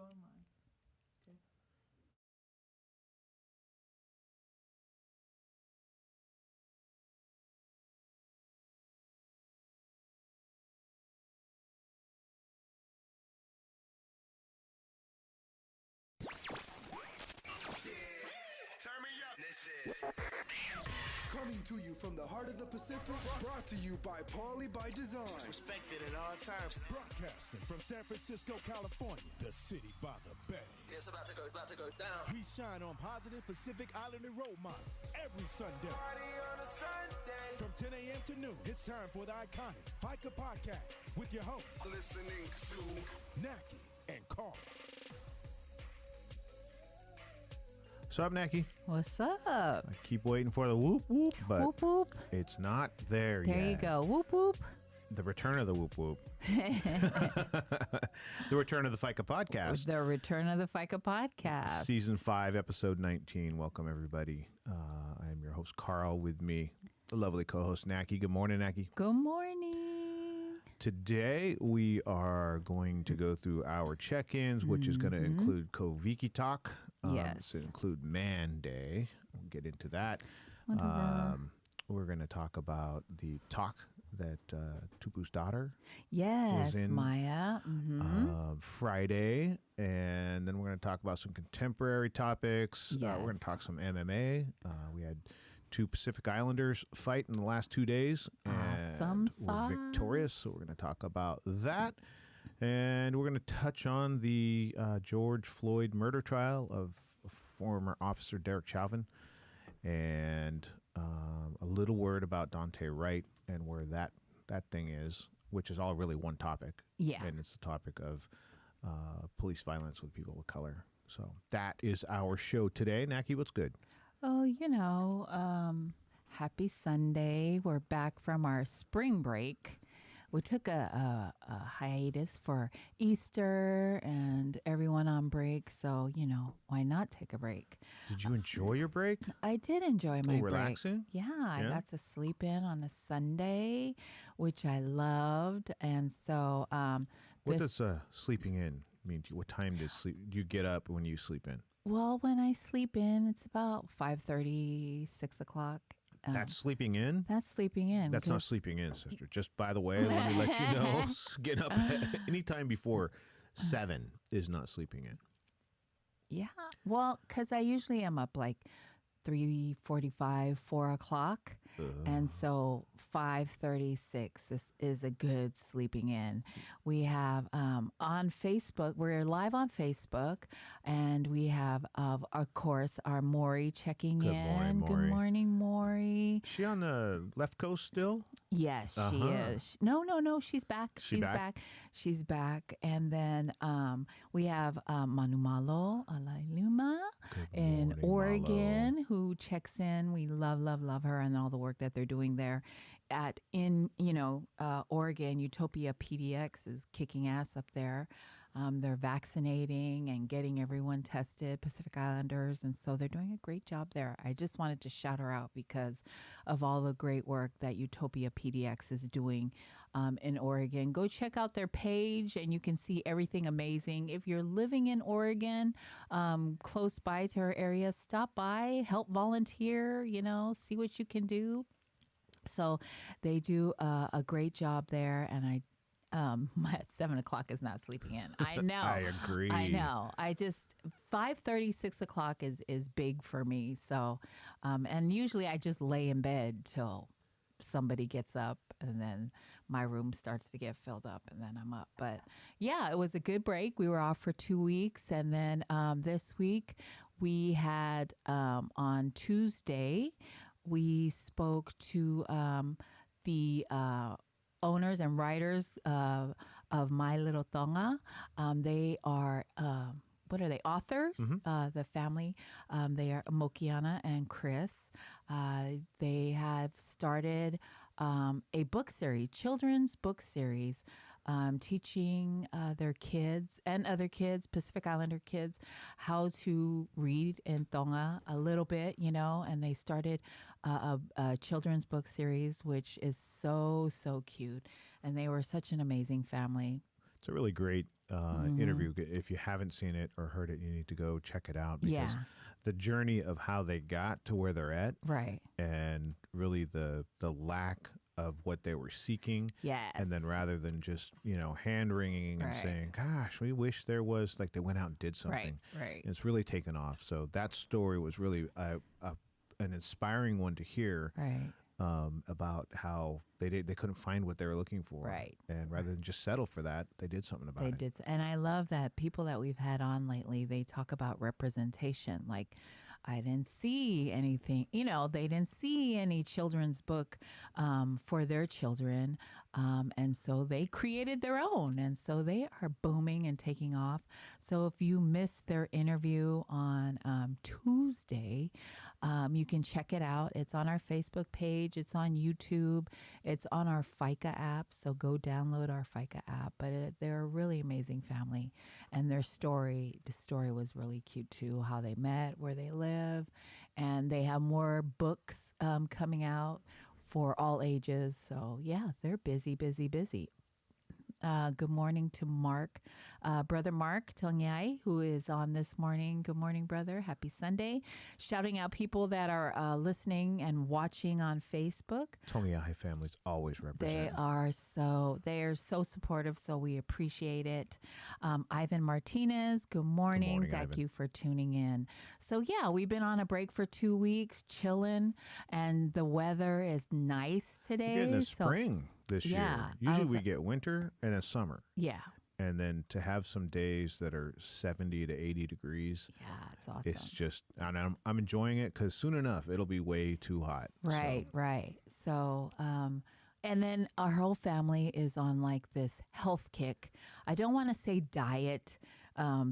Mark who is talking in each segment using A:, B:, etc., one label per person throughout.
A: online. Okay.
B: Turn me up. This is
C: Coming to you from the heart of the Pacific, brought to you by Paulie by Design.
B: respected at all times.
D: Broadcasting from San Francisco, California, the city by the bay.
B: It's about to go down.
D: We shine on positive Pacific Islander role model every Sunday.
B: Party on a Sunday.
D: From 10 a.m. to noon, it's time for the iconic Faika Broadcast with your hosts,
B: Listening to
D: Naki and Carl.
E: What's up, Naki?
A: What's up?
E: I keep waiting for the whoop whoop, but
A: Whoop whoop.
E: it's not there yet.
A: There you go. Whoop whoop.
E: The return of the whoop whoop. The return of the Faika Podcast.
A: The return of the Faika Podcast.
E: Season 5, Episode 19. Welcome, everybody. I am your host, Carl, with me, the lovely co-host, Naki. Good morning, Naki.
A: Good morning.
E: Today, we are going to go through our check-ins, which is going to include Koviki Talk.
A: Yes.
E: So include Man Day. We'll get into that. We're going to talk about the talk that Tupu's daughter
A: Yes,
E: was in
A: Maya.
E: Friday. And then we're going to talk about some contemporary topics.
A: Yes.
E: We're going to talk some MMA. We had 2 Pacific Islanders fight in the last 2 days.
A: Awesome
E: And we're victorious. So we're going to talk about that. And we're going to touch on the George Floyd murder trial of former officer Derek Chauvin. And a little word about Dante Wright and where that thing is, which is all really one topic.
A: Yeah.
E: And it's the topic of police violence with people of color. So that is our show today. Naki, what's good?
A: Oh, happy Sunday. We're back from our spring break. We took a hiatus for Easter and everyone on break. So, why not take a break?
E: Did you enjoy your break?
A: I did enjoy my break.
E: relaxing?
A: Yeah, I got to sleep in on a Sunday, which I loved. And so,
E: What does sleeping in mean to you? What time do you get up when you sleep in?
A: well, when I sleep in, it's about 5:30, 6 o'clock.
E: That's sleeping in?
A: That's sleeping in.
E: That's not
A: 'cause-
E: sleeping in, sister. Just by the way, let me let you know, get up anytime before 7 is not sleeping in.
A: Yeah. Well, because I usually am up like 3:45, 4 o'clock. And so 5:36 is a good sleeping in. We have on Facebook, we're live on Facebook, and we have, of course, our Maury checking
E: Good
A: in.
E: morning, Maury.
A: Good morning, Maury.
E: Is she on the left coast still?
A: Yes, she is. No, she's back. She's
E: back?
A: back. She's back. And then we have Manumalo Alailuma in
E: morning,
A: Oregon who checks in. We love her and all the work that they're doing there in Oregon. Utopia PDX is kicking ass up there. They're vaccinating and getting everyone tested, Pacific Islanders, and so they're doing a great job there. I just wanted to shout her out because of all the great work that Utopia PDX is doing in Oregon. Go check out their page and you can see everything amazing. If you're living in Oregon, close by to her area, stop by, help volunteer, see what you can do. So they do a great job there, and at 7 o'clock is not sleeping in. I know.
E: I agree.
A: I know. 5:30, 6 o'clock is big for me. So, and usually I just lay in bed till somebody gets up, and then my room starts to get filled up, and then I'm up. But yeah, it was a good break. We were off for 2 weeks, and then this week we had on Tuesday we spoke to the owners and writers of My Little Tonga. They are what are they? Authors. The family. They are Mokiana and Chris. They have started a book series, children's book series, teaching their kids and other kids, Pacific Islander kids, how to read in Tonga a little bit, and they started a children's book series, which is so cute. And they were such an amazing family.
E: It's a really great interview. If you haven't seen it or heard it, you need to go check it out because
A: Yeah.
E: the journey of how they got to where they're at,
A: Right.
E: and really the lack of what they were seeking.
A: Yes.
E: And then rather than just, hand wringing and
A: Right.
E: saying, gosh, we wish there was, like, they went out and did something.
A: Right.
E: And it's really taken off. So that story was really an inspiring one to hear.
A: Right.
E: About how they couldn't find what they were looking for.
A: Right.
E: And rather than just settle for that, they did something about
A: They
E: it.
A: did. And I love that people that we've had on lately, they talk about representation. Like, I didn't see anything, they didn't see any children's book for their children. And so they created their own. And so they are booming and taking off. So if you missed their interview on Tuesday, you can check it out. It's on our Facebook page. It's on YouTube. It's on our Faika app. So go download our Faika app. But they're a really amazing family. And the story was really cute too, how they met, where they live. And they have more books coming out for all ages. So yeah, they're busy. Good morning to Mark, Brother Mark Tonyai, who is on this morning. Good morning, brother. Happy Sunday. Shouting out people that are listening and watching on Facebook.
E: Tongahai families always represent.
A: They are so supportive, so we appreciate it. Ivan Martinez, good morning. Thank
E: Ivan.
A: you for tuning in. So yeah, we've been on a break for 2 weeks, chilling, and the weather is nice today.
E: We're getting a
A: so-
E: spring this
A: Yeah,
E: year.
A: I
E: Usually
A: was-
E: we get winter and a summer.
A: Yeah,
E: And then to have some days that are 70 to 80 degrees,
A: yeah, it's awesome.
E: it's just, and I'm enjoying it because soon enough it'll be way too hot.
A: Right, right. So, and then our whole family is on like this health kick. I don't want to say diet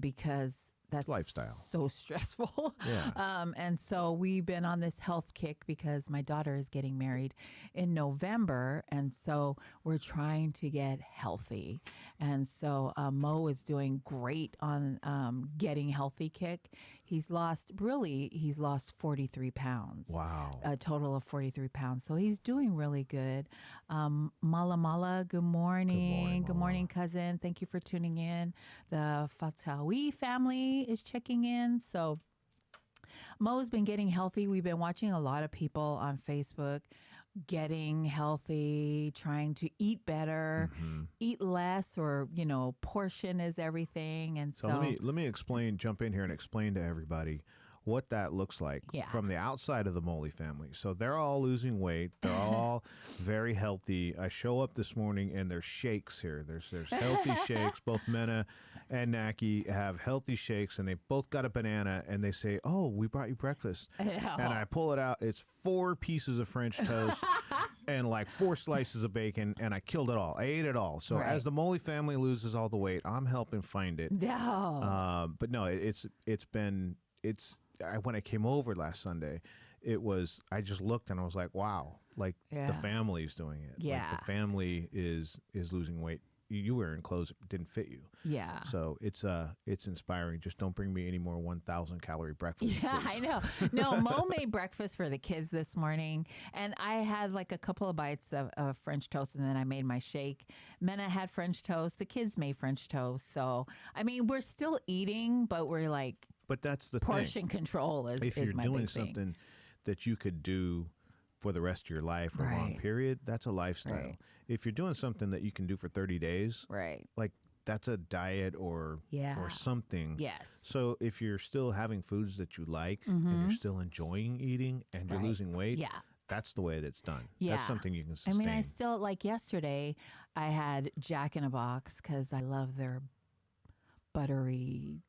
A: because that's
E: lifestyle.
A: so stressful.
E: Yeah.
A: And so we've been on this health kick because my daughter is getting married in November. And so we're trying to get healthy. And so Mo is doing great on getting healthy kick. He's lost 43 pounds.
E: Wow.
A: A total of 43 pounds. So he's doing really good. Mala, good morning. Good morning, cousin. Thank you for tuning in. The Fatawi family is checking in. So Mo's been getting healthy. We've been watching a lot of people on Facebook getting healthy, trying to eat better, eat less, or, portion is everything. And so,
E: let me jump in here and explain to everybody what that looks like from the outside of the Moley family. So they're all losing weight. They're all very healthy. I show up this morning and there's shakes here. There's healthy shakes. Both Mena and Naki have healthy shakes, and they both got a banana, and they say, "Oh, we brought you breakfast." And I pull it out. It's 4 pieces of French toast and like 4 slices of bacon, and I killed it all. I ate it all. So as the Moley family loses all the weight, I'm helping find it.
A: no.
E: But no, when I came over last Sunday, I just looked and I was like, wow, like the family's doing it.
A: Yeah.
E: Like the family is losing weight. You were in clothes that didn't fit you.
A: Yeah.
E: So it's inspiring. Just don't bring me any more 1,000 calorie breakfast.
A: Yeah,
E: please.
A: I know. No, Mo made breakfast for the kids this morning, and I had like a couple of bites of French toast, and then I made my shake. Mena had French toast. The kids made French toast. So, I mean, we're still eating, but we're like,
E: But that's the
A: portion
E: thing.
A: control is
E: If you're
A: my
E: doing
A: big thing.
E: something that you could do for the rest of your life or a long
A: Right.
E: period, that's a lifestyle.
A: Right.
E: If you're doing something that you can do for 30 days,
A: Right.
E: like that's a diet or something.
A: Yes.
E: So if you're still having foods that you like and you're still enjoying eating and you're
A: Right.
E: losing weight,
A: Yeah.
E: that's the way that it's done.
A: Yeah.
E: That's something you can
A: I
E: sustain.
A: mean, I still, like yesterday, I had Jack in a Box because I love their buttery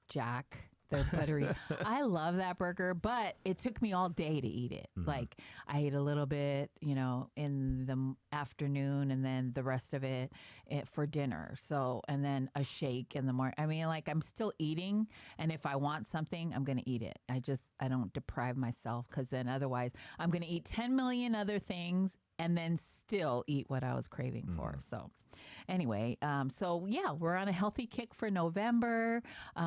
A: Jack. They're buttery. I love that burger, but it took me all day to eat it. Like I ate a little bit, in the afternoon, and then the rest of it for dinner. So, and then a shake in the morning. I mean, like I'm still eating, and if I want something, I'm going to eat it. I don't deprive myself, because then otherwise I'm going to eat 10 million other things and then still eat what I was craving for. So anyway, we're on a healthy kick for November.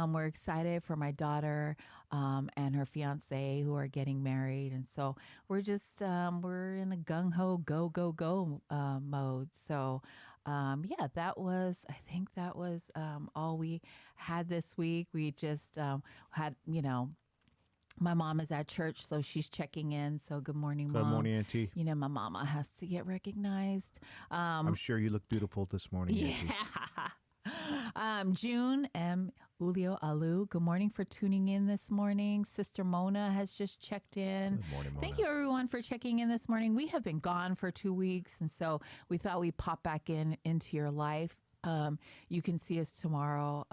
A: We're excited for my daughter and her fiance who are getting married. And so we're just, we're in a gung-ho, go mode. So yeah, I think that was all we had this week. We just had, my mom is at church, so she's checking in. So good morning,
E: Good
A: Mom.
E: morning, Auntie.
A: My mama has to get recognized.
E: I'm sure you look beautiful this morning, Auntie.
A: Yeah. June M. Ulio Alu, good morning for tuning in this morning. Sister Mona has just checked in.
E: Good morning, Mona.
A: Thank you, everyone, for checking in this morning. We have been gone for 2 weeks, and so we thought we'd pop back into your life. You can see us tomorrow.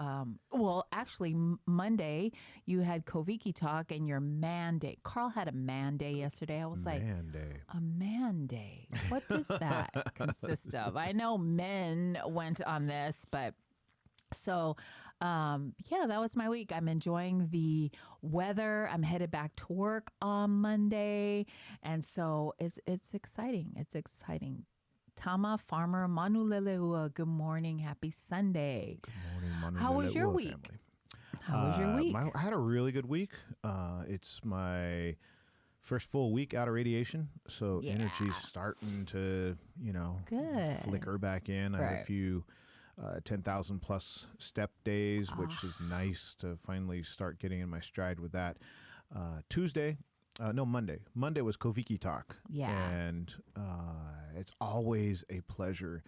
A: Well, actually, Monday, you had Koviki Talk and your man day. Carl had a man day yesterday. I was like,
E: Man day.
A: a man day? What does that consist of? I know men went on this, but so, yeah, that was my week. I'm enjoying the weather. I'm headed back to work on Monday. And so it's exciting. It's exciting. Tama Farmer Manuleleua, good morning. Happy Sunday.
E: Good morning, Manu
A: How was your
E: Leleua
A: week?
E: family.
A: How was your week?
E: I had a really good week. It's my first full week out of radiation, so
A: Yeah.
E: energy's starting to,
A: Good.
E: flicker back in. I had a
A: Right.
E: few 10,000 plus step days, which is nice to finally start getting in my stride with that. Monday. Monday was Koviki Talk.
A: Yeah.
E: And it's always a pleasure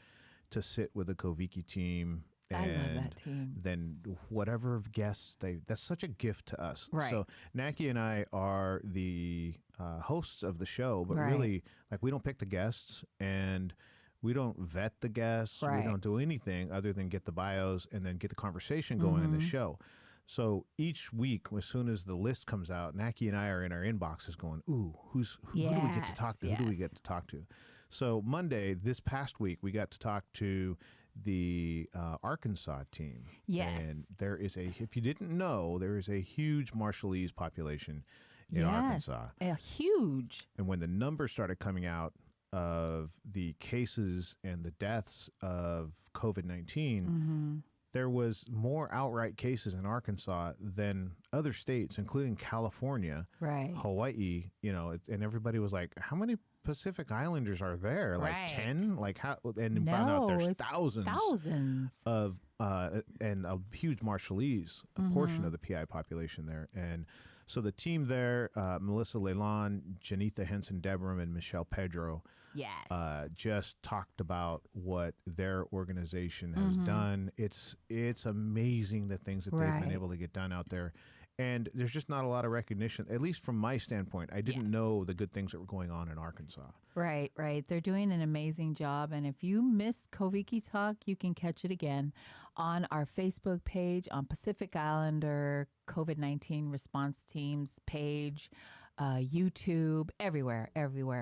E: to sit with the Koviki team.
A: I love
E: And
A: that team.
E: then whatever guests that's such a gift to us.
A: Right.
E: So Naki and I are the hosts of the show, but
A: Right.
E: really, like, we don't pick the guests and we don't vet the guests.
A: Right.
E: We don't do anything other than get the bios and then get the conversation going in the show. So each week, as soon as the list comes out, Naki and I are in our inboxes going, ooh, who do we get to talk to? Who do we
A: Yes.
E: get to talk to? So Monday, this past week, we got to talk to the Arkansas team.
A: Yes.
E: And there is if you didn't know, there is a huge Marshallese population in
A: Yes.
E: Arkansas.
A: A huge.
E: And when the numbers started coming out of the cases and the deaths of COVID-19, there was more outright cases in Arkansas than other states, including California,
A: Right.
E: Hawaii, and everybody was like, how many Pacific Islanders are there? Like
A: Right.
E: 10? Like how? And found out there's
A: it's thousands.
E: of and a huge Marshallese, a portion of the PI population there. And so the team there, Melissa Leland, Janitha Henson Debram, and Michelle Pedro,
A: Yes.
E: just talked about what their organization has done. It's amazing the things that they've been
A: Right.
E: able to get done out there. And there's just not a lot of recognition, at least from my standpoint. I didn't know the good things that were going on in Arkansas.
A: Right. They're doing an amazing job. And if you missed Koviki Talk, you can catch it again on our Facebook page, on Pacific Islander COVID-19 response teams page, YouTube, everywhere.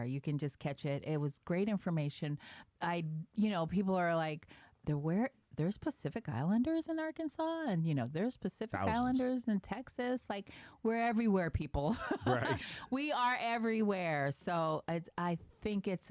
A: You can just catch it. It was great information. People are like, there's Pacific Islanders in Arkansas, and there's Pacific
E: Thousands.
A: Islanders in Texas. Like, we're everywhere, people.
E: Right.
A: We are everywhere. So I think it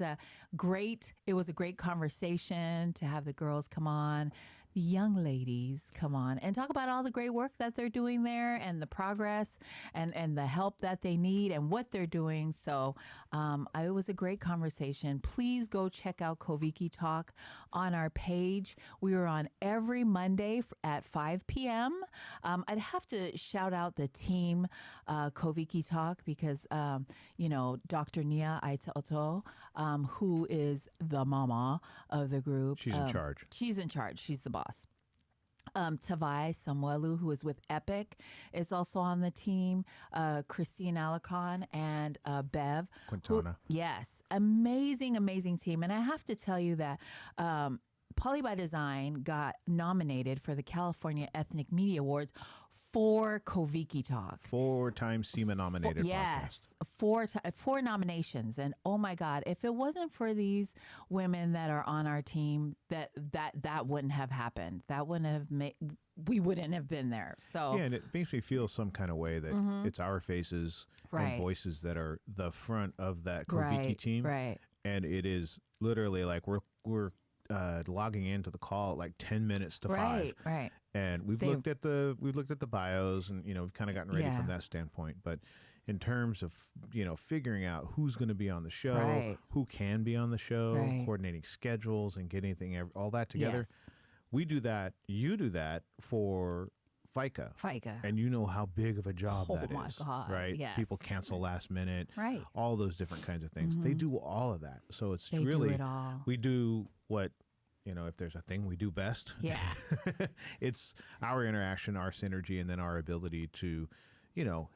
A: was a great conversation to have the girls come on, the young ladies come on and talk about all the great work that they're doing there and the progress and the help that they need and what they're doing. So it was a great conversation. Please go check out Koviki Talk on our page. We are on every Monday at 5 p.m. I'd have to shout out the team, Koviki Talk, because, Dr. Nia Aitoto, who is the mama of the group.
E: She's in charge.
A: She's in charge. She's the boss. Tavai Samuelu, who is with Epic, is also on the team. Christine Alarcon and Bev.
E: Quintana.
A: Yes. Amazing team. And I have to tell you that Poly by Design got nominated for the California Ethnic Media Awards for Koviki Talk.
E: 4-time SEMA nominated podcast.
A: Yes, four nominations, and oh my God, if it wasn't for these women that are on our team, that wouldn't have happened. That wouldn't have we wouldn't have been there. So
E: Yeah, and it makes me feel some kind of way that it's our faces
A: Right.
E: and voices that are the front of that Koviki team.
A: Right.
E: And it is literally like we're logging into the call at like 10 minutes to 5.
A: Right.
E: And we've looked at the bios, and we've kind of gotten ready
A: Yeah.
E: from that standpoint. But in terms of, figuring out who's going to be on the show,
A: Right.
E: who can be on the show,
A: Right.
E: coordinating schedules and getting all that together.
A: Yes.
E: We do that. You do that for FICA.
A: FICA.
E: And you know how big of a job
A: Oh
E: that is,
A: my God,
E: right?
A: yes.
E: People cancel last minute,
A: Right.
E: all those different kinds of things. They do all of that. So it's
A: They
E: really,
A: do it all.
E: we do what, if there's a thing we do best,
A: Yeah.
E: it's our interaction, our synergy, and then our ability to,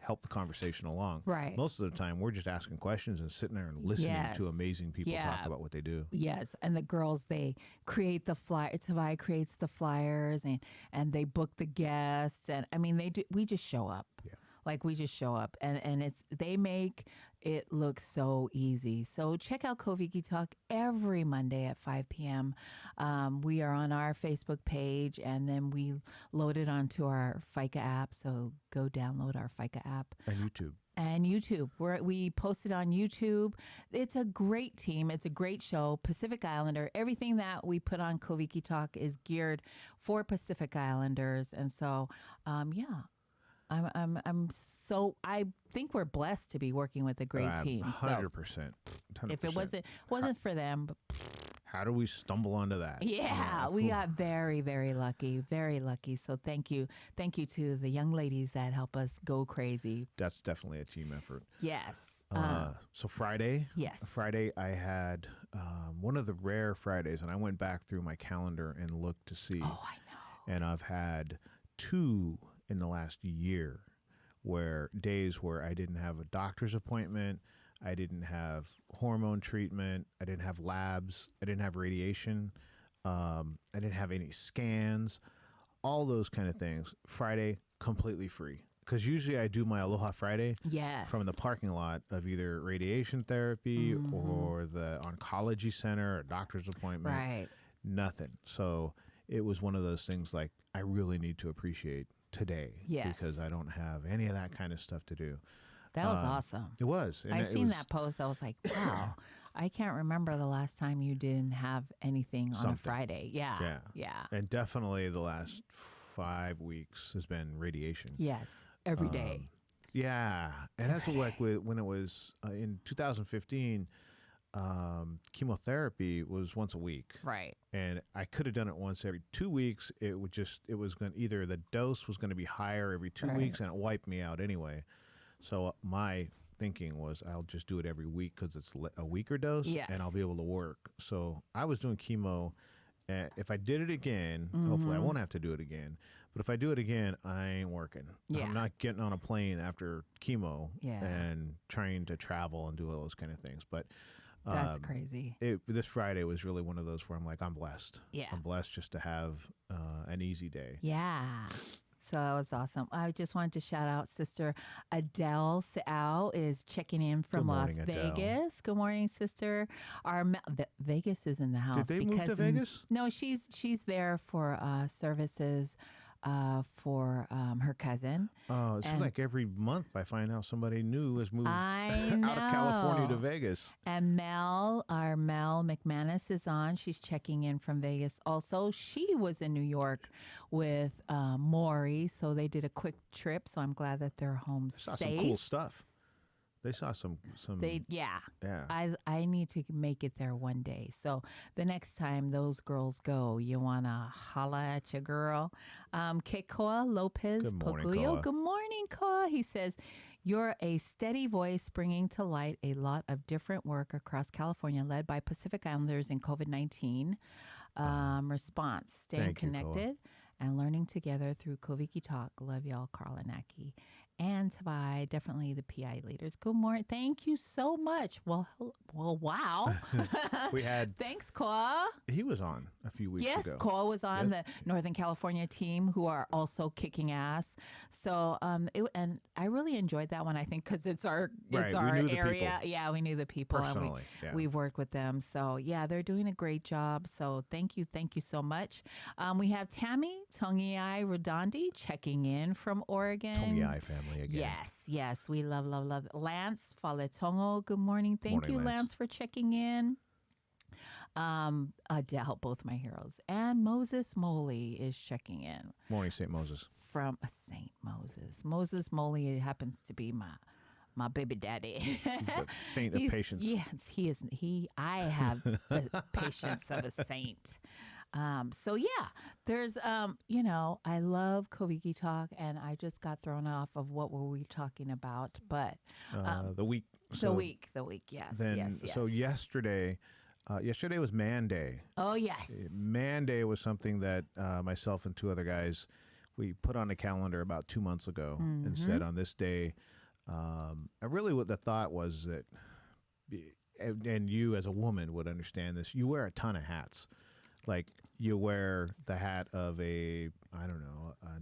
E: help the conversation along.
A: Right.
E: Most of the time, we're just asking questions and sitting there and listening
A: Yes.
E: to amazing people
A: Yeah.
E: talk about what they do.
A: Yes, and the girls, they create the flyer. Tavai creates the flyers, and they book the guests, and I mean they do. We just show up.
E: Yeah.
A: Like we just show up, and they make it look so easy. So check out Koviki Talk every Monday at 5 p.m. We are on our Facebook page, and then we load it onto our FICA app. So go download our FICA app.
E: And YouTube.
A: And YouTube. We post it on YouTube. It's a great team. It's a great show. Pacific Islander. Everything that we put on Koviki Talk is geared for Pacific Islanders. And so, I think we're blessed to be working with a great team.
E: 100%.
A: So
E: 100%.
A: if it wasn't for them, but
E: How do we stumble onto that?
A: yeah, we got very, very lucky, very lucky. So thank you to the young ladies that help us go crazy.
E: That's definitely a team effort.
A: Yes.
E: So Friday,
A: Yes.
E: Friday I had one of the rare Fridays, and I went back through my calendar and looked to see.
A: Oh, I know.
E: And I've had 2 in the last year days where I didn't have a doctor's appointment, I didn't have hormone treatment, I didn't have labs, I didn't have radiation, I didn't have any scans, all those kind of things. Friday, completely free. Because usually I do my Aloha Friday
A: Yes.
E: from the parking lot of either radiation therapy or the oncology center or doctor's appointment.
A: Right.
E: Nothing. So it was one of those things like I really need to appreciate today
A: Yes.
E: because I don't have any of that kind of stuff to do.
A: That was awesome.
E: It was. And
A: I
E: it
A: seen
E: was
A: that post. I was like, wow, I can't remember the last time you didn't have anything on a
E: Something.
A: Friday. Yeah.
E: Yeah.
A: Yeah.
E: And definitely the last 5 weeks has been radiation.
A: Yes. Every day.
E: Yeah. And that's like when it was in 2015, chemotherapy was once a week.
A: Right.
E: And I could have done it once every 2 weeks. It was going to either the dose was going to be higher every 2
A: Right.
E: weeks and it wiped me out anyway. So my thinking was I'll just do it every week because it's a weaker dose
A: Yes.
E: and I'll be able to work. So I was doing chemo. And if I did it again, hopefully I won't have to do it again. But if I do it again, I ain't working.
A: Yeah.
E: I'm not getting on a plane after chemo
A: Yeah.
E: and trying to travel and do all those kind of things. But
A: That's crazy.
E: this Friday was really one of those where I'm like, I'm blessed.
A: Yeah.
E: I'm blessed just to have an easy day.
A: Yeah. So that was awesome. I just wanted to shout out Sister Adele Seau is checking in from
E: Good
A: Las
E: morning, Adele.
A: Vegas. Good morning, Sister. Vegas is in the house.
E: Did they move to
A: because
E: Vegas?
A: No, she's there for services for her cousin.
E: Oh, it seems
A: And-
E: like every month I find out somebody new has moved
A: I
E: out of California to
A: know.
E: Vegas.
A: And our Mel McManus is on. She's checking in from Vegas. Also, she was in New York with Maury, so they did a quick trip. So I'm glad that they're home
E: Saw
A: safe.
E: some cool stuff. They saw some.
A: Yeah.
E: Yeah.
A: I need to make it there one day. So the next time those girls go, you wanna holla at your girl. Kekoa Lopez
E: Good morning,
A: Pocuyo.
E: Koa.
A: Good morning, Koa. He says, "You're a steady voice bringing to light a lot of different work across California, led by Pacific Islanders in COVID-19 response. Staying
E: Thank you, Koa.
A: connected and learning together through Koviki Talk. Love y'all, Carl and Aki." And Tabai, definitely the PI leaders. Good morning. Thank you so much. Well, wow.
E: We had.
A: Thanks, Koa.
E: He was on a few weeks
A: Yes,
E: ago.
A: Koa was on
E: Yeah.
A: the Northern California team who are also kicking ass. So, and I really enjoyed that one. I think because it's our
E: Right, we
A: our
E: knew the
A: area.
E: people.
A: Yeah, we knew the people.
E: Personally, yeah.
A: We've worked with them. So yeah, they're doing a great job. So thank you so much. We have Tammy Tongiai Rodondi checking in from Oregon.
E: Tongiai family again.
A: Yes, we love. Lance Faletongo, good morning. Thank
E: Morning,
A: you,
E: Lance.
A: Lance, for checking in. Adele, both my heroes. And Moses Moley is checking in
E: Morning, St. Moses.
A: from St. Moses. Moses Moley happens to be my baby daddy.
E: He's a saint of patience.
A: Yes, he is. I have the patience of a saint. So yeah, there's I love Koviki talk, and I just got thrown off of what were we talking about, but
E: The week.
A: the week, yes,
E: Then,
A: yes.
E: so yesterday was Man Day.
A: Oh yes,
E: Man Day was something that myself and two other guys, we put on a calendar about 2 months ago and said on this day. Really, what the thought was that, and you as a woman would understand this. You wear a ton of hats, like you wear the hat of a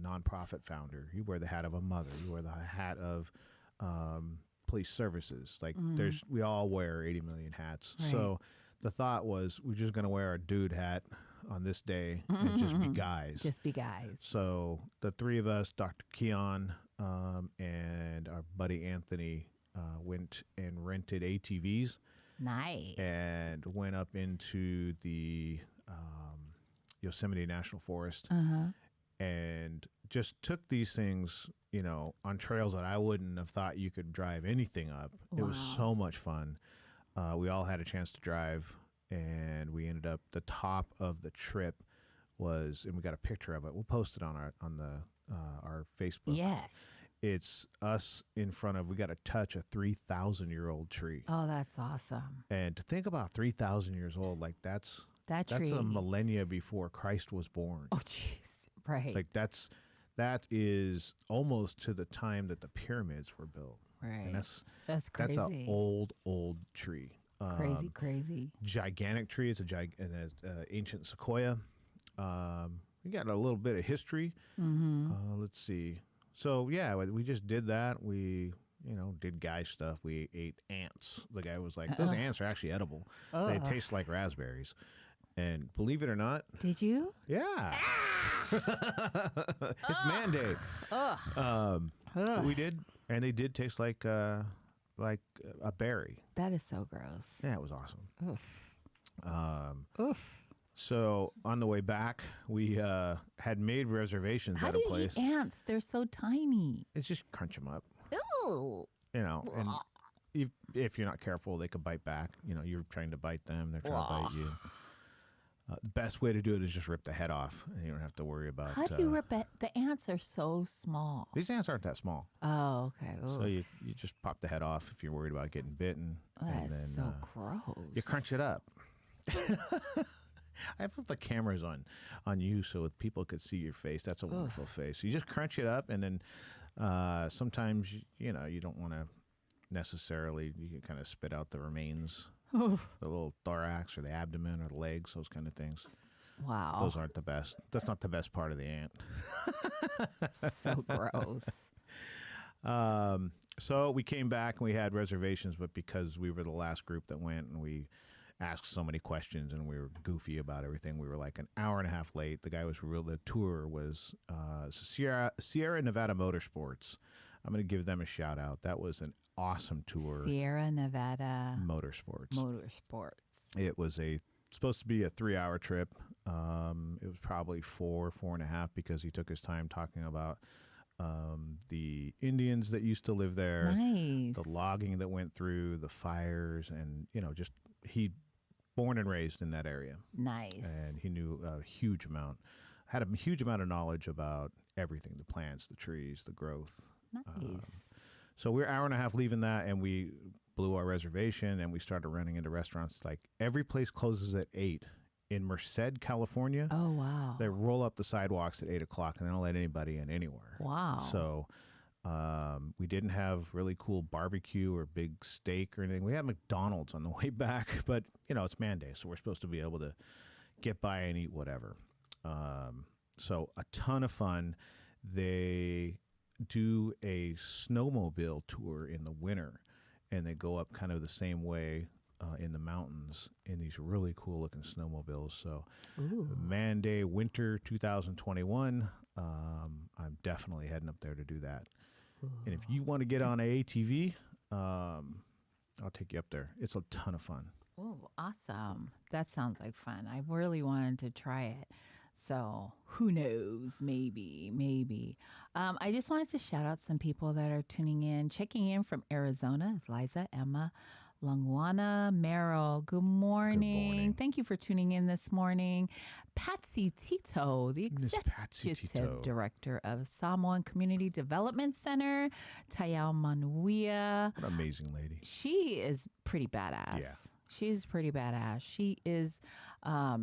E: nonprofit founder. You wear the hat of a mother. You wear the hat of police services. Like we all wear 80 million hats.
A: Right.
E: So the thought was we're just going to wear our dude hat on this day and just be guys.
A: just be guys.
E: So the three of us, Dr. Keon and our buddy Anthony, went and rented ATVs
A: Nice.
E: and went up into the Yosemite National Forest and just took these things, on trails that I wouldn't have thought you could drive anything up. It was
A: Wow.
E: so much fun. We all had a chance to drive, and we ended up the top of the trip was, and we got a picture of it. We'll post it on our Facebook.
A: Yes.
E: It's us in front of. We got to touch a 3,000-year-old tree,
A: Oh, that's awesome.
E: and to think about 3,000 years old, like that's
A: That tree.
E: a millennia before Christ was born.
A: Oh, jeez. Right.
E: Like that is almost to the time that the pyramids were built.
A: right.
E: And
A: That's
E: that's
A: crazy.
E: an old tree.
A: Crazy.
E: Gigantic tree. It's an ancient sequoia. We got a little bit of history. Let's see. So yeah, we just did that. We did guy stuff. We ate ants. The guy was like, "Those ants are actually edible. They taste like raspberries." And believe it or not,
A: Did you?
E: yeah, it's Man Day. We did, and they did taste like a berry.
A: That is so gross.
E: Yeah, it was awesome.
A: Oof. Oof.
E: So on the way back, we had made reservations
A: How
E: at
A: do
E: a
A: you
E: place.
A: eat ants? They're so tiny.
E: It's just crunch them up,
A: Ew.
E: and if you're not careful, they could bite back. You're trying to bite them; they're trying to bite you. The best way to do it is just rip the head off, and you don't have to worry about.
A: How do you rip it? The ants are so small.
E: These ants aren't that small,
A: Oh, okay.
E: so
A: Oof.
E: you just pop the head off if you're worried about getting bitten,
A: Oh,
E: and
A: that's
E: then
A: so gross.
E: you crunch it up. I put the cameras on you so people could see your face. That's a wonderful face. You just crunch it up, and then sometimes you don't want to necessarily. You can kind of spit out the remains, the little thorax or the abdomen or the legs, those kind of things.
A: Wow.
E: Those aren't the best. That's not the best part of the ant.
A: So gross.
E: So we came back and we had reservations, but because we were the last group that went and we asked so many questions and we were goofy about everything, we were like an hour and a half late. The tour was Sierra Nevada Motorsports. I'm going to give them a shout out. That was an awesome tour.
A: Sierra Nevada
E: Motorsports. It was supposed to be a 3-hour trip. It was probably 4.5 because he took his time talking about the Indians that used to live there,
A: Nice.
E: the logging that went through, the fires, and just he born and raised in that area,
A: Nice.
E: and he knew had a huge amount of knowledge about everything: the plants, the trees, the growth.
A: Nice.
E: So we were an hour and a half leaving that, and we blew our reservation, and we started running into restaurants. Like every place closes at 8. In Merced, California,
A: Oh, wow.
E: they roll up the sidewalks at 8 o'clock, and they don't let anybody in anywhere.
A: Wow.
E: So we didn't have really cool barbecue or big steak or anything. We had McDonald's on the way back, but it's Man Day, so we're supposed to be able to get by and eat whatever. So a ton of fun. They do a snowmobile tour in the winter, and they go up kind of the same way in the mountains in these really cool looking snowmobiles. So Man Day Winter 2021, I'm definitely heading up there to do that. And if you want to get on an ATV, I'll take you up there. It's a ton of fun.
A: Oh, awesome. That sounds like fun. I really wanted to try it. So who knows? Maybe. I just wanted to shout out some people that are tuning in, checking in from Arizona. It's Liza, Emma, Lungwana, Meryl. Good morning.
E: morning.
A: Thank you for tuning in this morning. Patsy Tito, the
E: Miss Patsy
A: executive
E: Tito.
A: director of Samoan Community Development Center, Tayao Manuia.
E: What an amazing lady.
A: She is pretty badass.
E: Yeah.
A: She's pretty badass. She is.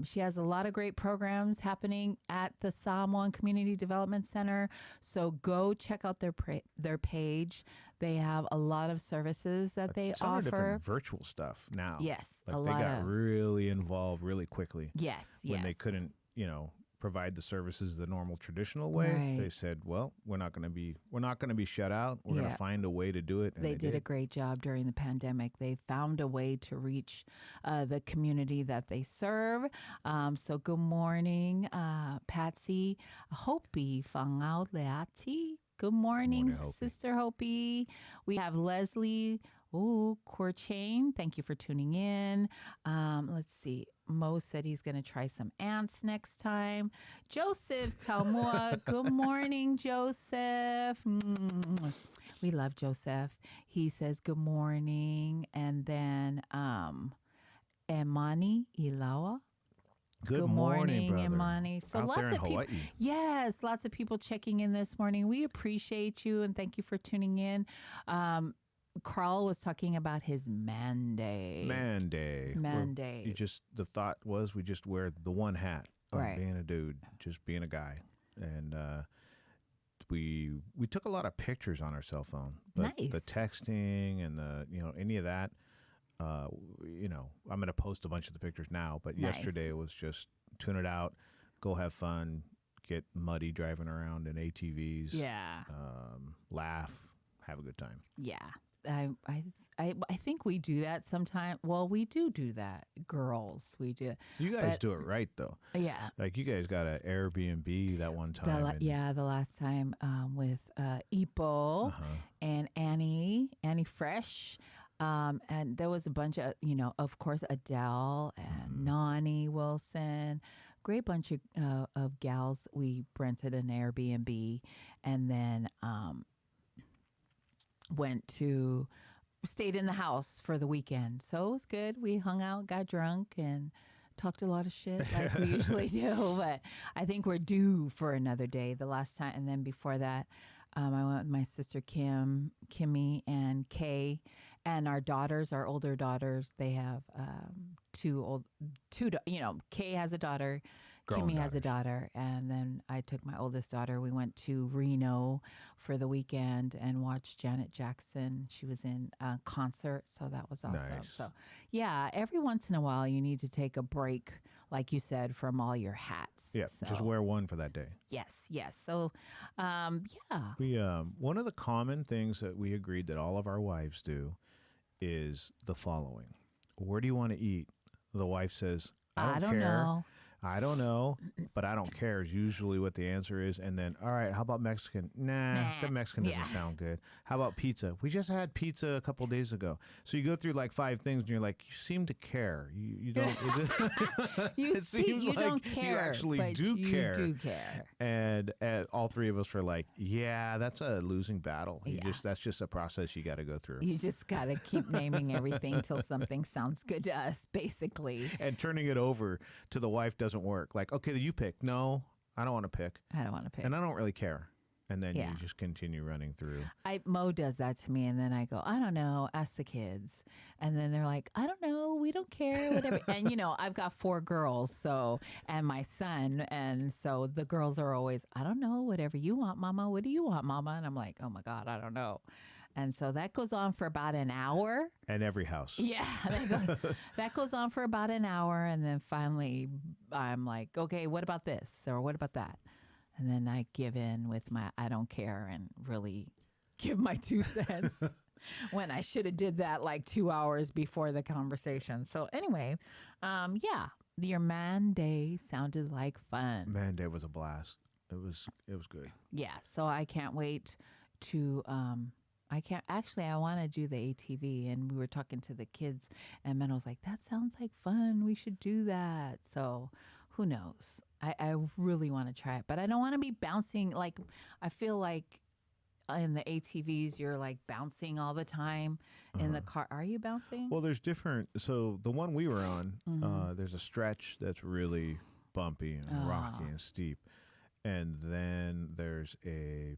A: She has a lot of great programs happening at the Samoan Community Development Center. So go check out their page. They have a lot of services that they
E: Some are
A: offer.
E: different virtual stuff now.
A: Yes,
E: Like
A: a
E: they
A: lot
E: got
A: of
E: really involved really quickly.
A: yes,
E: When they
A: yes.
E: couldn't, provide the services the normal traditional way.
A: Right.
E: They said, "Well, we're not going to be shut out. We're going
A: Yeah.
E: to find a way to do it." And
A: They did a
E: did.
A: great job during the pandemic. They found a way to reach the community that they serve. So good morning, Patsy. Hopi Fangao Leati. Good morning,
E: Morning, Hopi.
A: Sister Hopi. We have Leslie. Oh, Corchain. Thank you for tuning in. Let's see. Mo said he's going to try some ants next time. Joseph Talmua. Good morning, Joseph. We love Joseph. He says good morning. And then Emani Ilawa.
E: Good morning, brother.
A: Imani. So
E: Out
A: lots
E: there in
A: of people.
E: Hawaii.
A: Yes, lots of people checking in this morning. We appreciate you and thank you for tuning in. Carl was talking about his man day.
E: Man Day.
A: Man Day.
E: The thought was we just wear the one hat of
A: Right.
E: being a dude, just being a guy, and we took a lot of pictures on our cell phone. But the
A: Nice.
E: texting and the any of that. I'm going to post a bunch of the pictures now, but
A: Nice.
E: yesterday it was just tune it out, go have fun, get muddy driving around in ATVs,
A: Yeah.
E: laugh, have a good time.
A: Yeah. I think we do that sometime. Well, we do that. Girls, we do.
E: You guys
A: But-
E: do it right though.
A: Yeah.
E: Like you guys got an Airbnb that one time. and-
A: The last time with Ipo
E: Uh-huh.
A: and Annie Fresh. And there was a bunch of, of course, Adele and Nani Wilson. Great bunch of gals. We rented an Airbnb and then stayed in the house for the weekend. So it was good. We hung out, got drunk, and talked a lot of shit like we usually do. But I think we're due for another day. The last time, and then before that, I went with my sister Kimmy, and Kay, and our older daughters. They have Kay has a daughter,
E: Grown
A: Kimmy has a
E: daughters.
A: daughter, and then I took my oldest daughter. We went to Reno for the weekend and watched Janet Jackson. She was in a concert, so that was awesome.
E: Nice.
A: So, yeah, every once in a while you need to take a break, like you said, from all your hats.
E: Yeah,
A: So,
E: just wear one for that day.
A: Yes. So, yeah.
E: We one of the common things that we agreed that all of our wives do is the following: where do you want to eat? The wife says, I don't care.
A: know.
E: I don't know, but I don't care is usually what the answer is. And then, all right, how about Mexican? Nah, the Mexican doesn't
A: Yeah.
E: sound good. How about pizza? We just had pizza a couple days ago. So you go through like 5 things and you're like, you seem to care. You don't.
A: You
E: it
A: see,
E: seems
A: you
E: like
A: don't care.
E: You actually
A: but
E: do
A: you
E: care.
A: do care.
E: And all 3 of us were like, yeah, that's a losing battle.
A: Yeah.
E: That's just a process you got to go through.
A: You just got to keep naming everything till something sounds good to us, basically.
E: And turning it over to the wife doesn't work. Like, okay, you pick. No, I don't want to pick.
A: I don't want to pick.
E: And I don't really care. And then
A: Yeah.
E: you just continue running through.
A: Mo does that to me, and then I go, I don't know, ask the kids. And then they're like, I don't know, we don't care, whatever. And, I've got 4 girls, and my son. And so the girls are always, I don't know, whatever you want, Mama. What do you want, Mama? And I'm like, oh my God, I don't know. And so that goes on for about an hour.
E: And every house.
A: Yeah, that goes on for about an hour. And then finally, I'm like, okay, what about this? Or what about that? And then I give in with my I don't care and really give my 2 cents when I should have did that like 2 hours before the conversation. So anyway, yeah, your man day sounded like fun.
E: Man, Day was a blast. It was good.
A: Yeah, so I can't wait to I want to do the ATV, and we were talking to the kids, and Menno was like, that sounds like fun. We should do that. So who knows? I really want to try it, but I don't want to be bouncing. Like, I feel like in the ATVs, you're like bouncing all the time in the car. Are you bouncing?
E: Well, there's different. So the one we were on, there's a stretch that's really bumpy and rocky and steep. And then there's a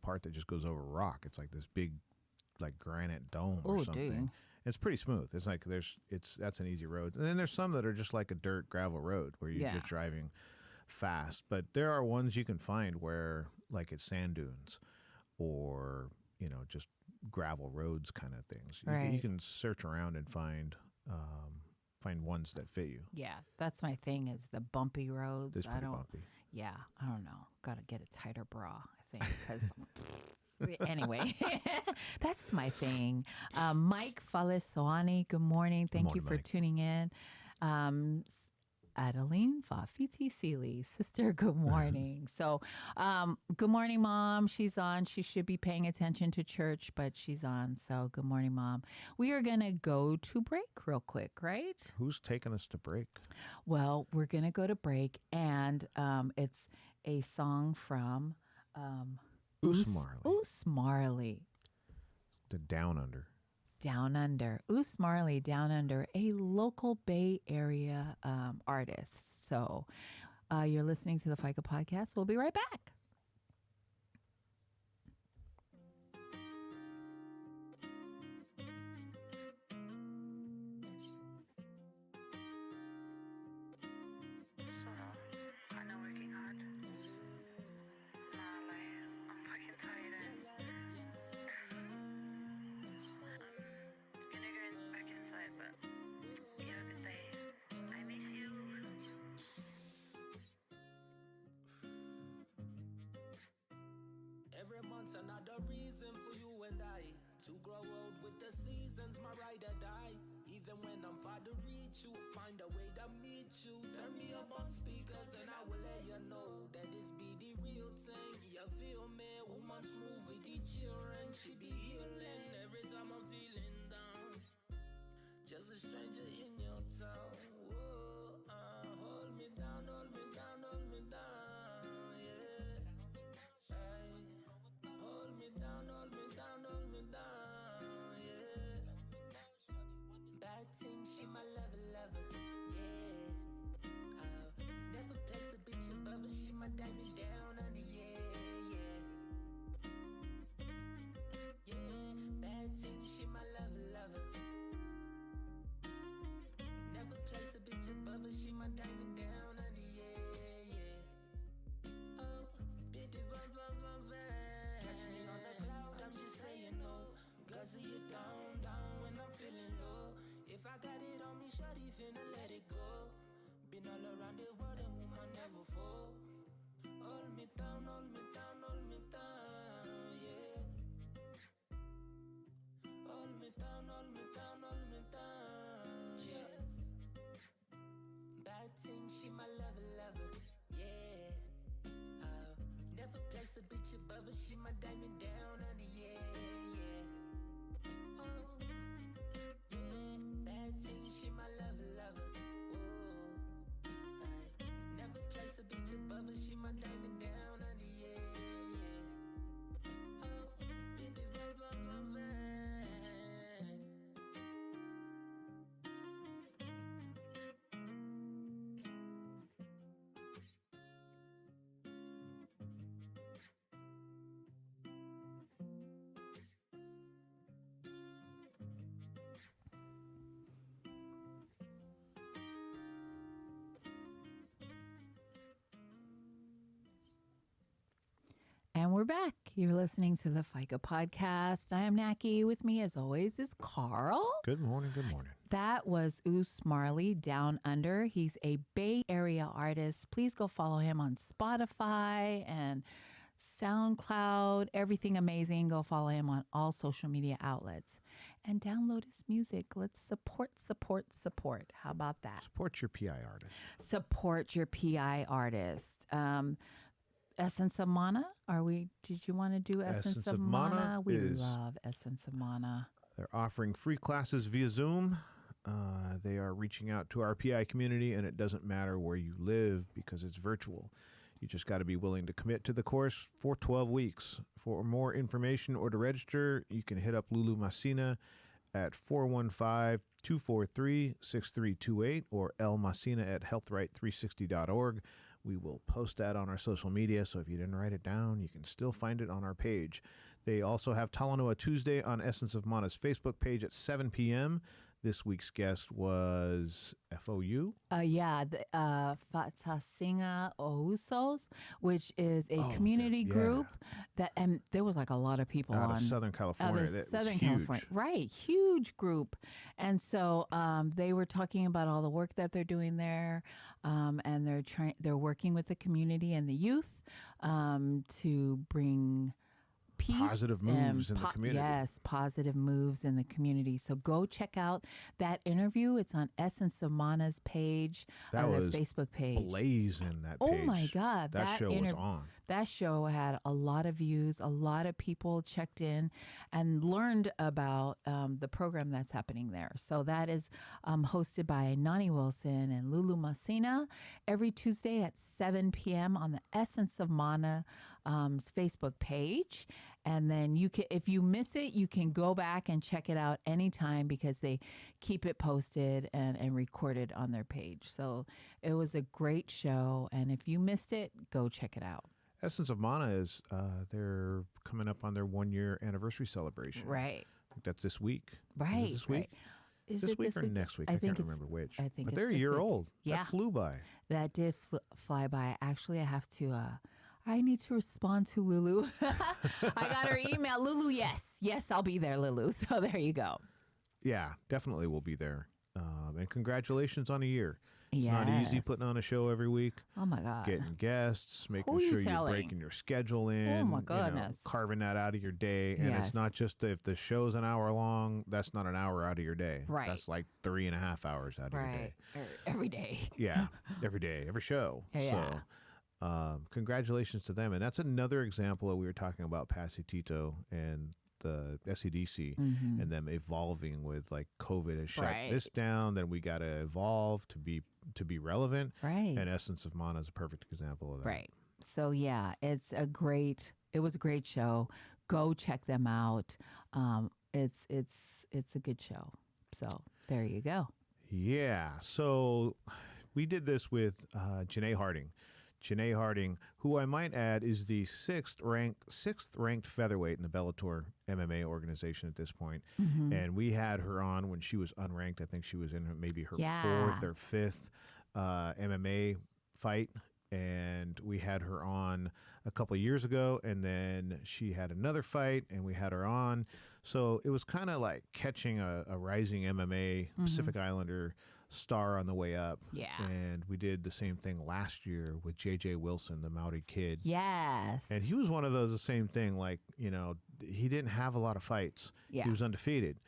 E: part that just goes over rock. It's like this big, like granite dome or something.
A: Dang.
E: It's pretty smooth. It's like that's an easy road. And then there's some that are just like a dirt gravel road where you're just driving fast. But there are ones you can find where like it's sand dunes or, just gravel roads kind of things. You can search around and find ones that fit you.
A: Yeah, that's my thing is the bumpy roads.
E: It's pretty bumpy.
A: Yeah, I don't know. Got to get a tighter bra, I think, because anyway, that's my thing. Mike Falesoani, good morning. Thank you for
E: Mike.
A: tuning in. Adeline Fafiti Seeley, sister, good morning. So, good morning, Mom. She's on. She should be paying attention to church, but she's on. So, good morning, Mom. We are going to go to break real quick, right?
E: Who's taking us to break?
A: Well, we're going to go to break, and it's a song from
E: Oos Marley.
A: Oos Marley.
E: The Down Under.
A: Down Under. Oos Marley, Down Under, a local Bay Area artist. So you're listening to the FICA podcast. We'll be right back.
F: I know working hard. Nah, like, I'm fucking tired as. Gonna go back inside, but you have a good day. I miss you.
B: Every month's another reason for you and I to grow old with the seasons, my ride or die. Even when I'm far to reach you, find a way to meet you. Turn me up on speakers and I will let you know that this be the real thing. You feel me? Woman smooth with the children, she be healing every time I'm feeling down. Just a stranger in your town. Whoa, hold me down, hold me down, hold me down, yeah. Hey, hold me down, hold me down, hold me down, yeah. Bad thing, she my lover, yeah. Never place a bitch above her, she my diamond down under, yeah. Yeah, bad thing, she my lover. Never place a bitch above her, she my diamond down under, yeah. Oh, bitty run. Catch me on the cloud, I'm just saying no. Cause of you down when I'm feeling low. If I got it on me, shawty finna let it go. Been all around the world and woman never fall. Hold me down, hold me down, hold me down, yeah. Hold me down, hold me down, hold me down, yeah. Bad thing, she my lover, yeah. Never place a bitch above her, she my diamond down under, yeah. Oh, yeah, bad thing, she my lover, oh. Never place a bitch above her, she my diamond down under, yeah. Oh, bitty run.
A: And we're back. You're listening to the FICA podcast. I am Naki. With me, as always, is Carl.
E: Good morning. Good morning.
A: That was Oos Marley, Down Under. He's a Bay Area artist. Please go follow him on Spotify and SoundCloud. Everything amazing. Go follow him on all social media outlets. And download his music. Let's support. How about that?
E: Support your PI artist.
A: Support your PI artist. Essence of Mana. Did you want to do Essence of Mana? We
E: is-
A: love Essence of Mana.
E: They're offering free classes via Zoom. They are reaching out to our PI community, and it doesn't matter where you live because it's virtual. You just got to be willing to commit to the course for 12 weeks. For more information or to register, you can hit up Lulu Masina at 415-243-6328 or L Masina at healthright360.org. We will post that on our social media, so if you didn't write it down, you can still find it on our page. They also have Talanoa Tuesday on Essence of Mana's Facebook page at 7 p.m. This week's guest was FOU.
A: Fatasinga Ousos, which is a
E: Oh,
A: community
E: yeah.
A: group that, and there was like a lot of people
E: Out
A: on
E: of Southern California.
A: Out of
E: That was
A: Southern
E: huge.
A: California, right? Huge group, and so they were talking about all the work that they're doing there, and they're working with the community and the youth to bring peace,
E: Positive moves in the community.
A: Yes, positive moves in the community. So go check out that interview. It's on Essence of Mana's page,
E: That
A: on their
E: was
A: Facebook page.
E: blazing, that
A: Oh
E: page.
A: my God,
E: That show was on.
A: That show had a lot of views. A lot of people checked in and learned about the program that's happening there. So that is hosted by Nani Wilson and Lulu Masina every Tuesday at 7 p.m. on the Essence of Mana Facebook page. And then you can, if you miss it, you can go back and check it out anytime because they keep it posted and recorded on their page. So it was a great show. And if you missed it, go check it out.
E: Essence of Mana is they're coming up on their 1-year anniversary celebration.
A: Right.
E: I think that's this week.
A: Right.
E: Is it this week?
A: Right. Is
E: This
A: it
E: week or next week? I
A: think
E: can't
A: it's-
E: remember which.
A: I think
E: but
A: it's
E: they're a
A: this
E: year
A: week.
E: old.
A: Yeah.
E: That flew by.
A: That did fly by. Actually, I have to. I need to respond to Lulu. I got her email. Lulu, yes, I'll be there, Lulu. So there you go.
E: Yeah, definitely will be there. And congratulations on a year. It's not easy
A: Yes.
E: putting on a show every week,
A: Oh my God.
E: getting guests, making
A: Who you
E: sure you're
A: telling?
E: breaking your schedule in.
A: Oh my
E: you know,
A: goodness.
E: carving that out of your day. And
A: Yes.
E: it's not just if the show's an hour long, that's not an hour out of your day.
A: Right.
E: That's like 3.5 hours out of your day.
A: Right. Every day.
E: Yeah, every day, every show.
A: Yeah.
E: So, congratulations to them. And that's another example that we were talking about Pasi Tito and the SEDC
A: Mhm.
E: and them evolving with like COVID has shut
A: Right.
E: this down. Then we got to evolve to be relevant.
A: Right.
E: And Essence of Mana is a perfect example of that.
A: Right. So yeah, it was a great show. Go check them out. It's a good show. So there you go.
E: Yeah. So we did this with Janae Harding. Janae Harding, who I might add is the sixth ranked featherweight in the Bellator MMA organization at this point.
A: Mhm.
E: And we had her on when she was unranked. I think she was in maybe her
A: Yeah.
E: fourth or fifth MMA fight. And we had her on a couple of years ago, and then she had another fight, and we had her on. So it was kind of like catching a rising MMA Pacific Islander star on the way up.
A: Yeah.
E: And we did the same thing last year with J.J. Wilson, the Maori kid.
A: Yes.
E: And he was one of those, the same thing, like, you know, he didn't have a lot of fights.
A: Yeah.
E: He was undefeated,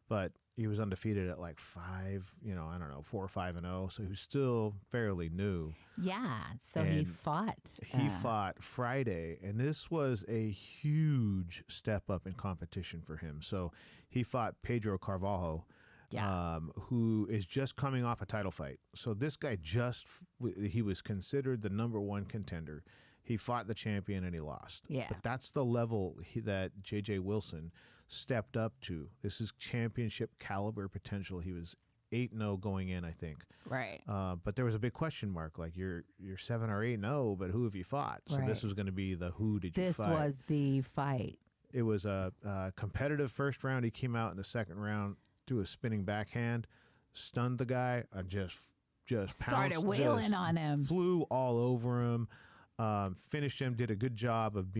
E: but he was undefeated at like 4 or 5-0. So he was still fairly new.
A: Yeah. So he
E: And
A: fought.
E: He fought Friday, and this was a huge step up in competition for him. So he fought Pedro Carvalho,
A: Yeah.
E: who is just coming off a title fight. So this guy he was considered the number one contender. He fought the champion and he lost.
A: Yeah.
E: But that's the level that J.J. Wilson stepped up to. This is championship caliber potential. He was 8-0 going in, I think.
A: Right.
E: But there was a big question mark. Like you're 7 or 8-0, but who have you fought? So
A: Right.
E: this was going to be the who did you
A: This
E: fight?
A: was the fight.
E: It was a competitive first round. He came out in the second round, threw a spinning backhand, stunned the guy, just
A: Started
E: pounced,
A: wailing
E: just
A: on him.
E: flew all over him. Finished him, did a good job of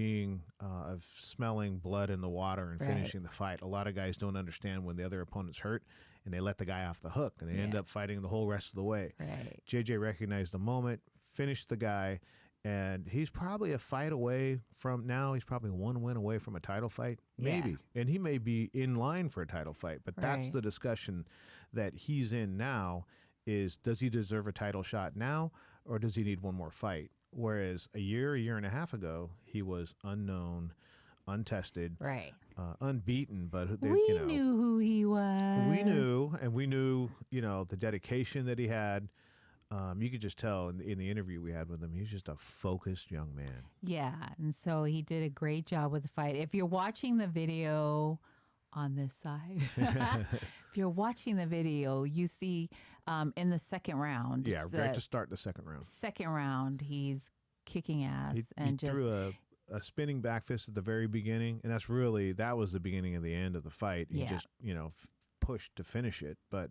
E: of smelling blood in the water and
A: Right.
E: finishing the fight. A lot of guys don't understand when the other opponent's hurt and they let the guy off the hook and they end
A: Yeah.
E: up fighting the whole rest of the way.
A: Right.
E: JJ recognized the moment, finished the guy, and he's probably a fight away from now. He's probably one win away from a title fight,
A: Yeah.
E: maybe. And he may be in line for a title fight, but that's
A: Right.
E: the discussion that he's in now is does he deserve a title shot now or does he need one more fight? Whereas a year and a half ago, he was unknown, untested,
A: Right.
E: unbeaten. But they,
A: We knew who he was.
E: we knew, and we knew, the dedication that he had. You could just tell in the interview we had with him, he's just a focused young man.
A: Yeah, and so he did a great job with the fight. If you're watching the video on this side, if you're watching the video, you see in the second round.
E: Yeah, right to start the second round.
A: Second round, he's kicking ass
E: He
A: and just
E: threw a spinning back fist at the very beginning, and that was the beginning of the end of the fight. He just, pushed to finish it. But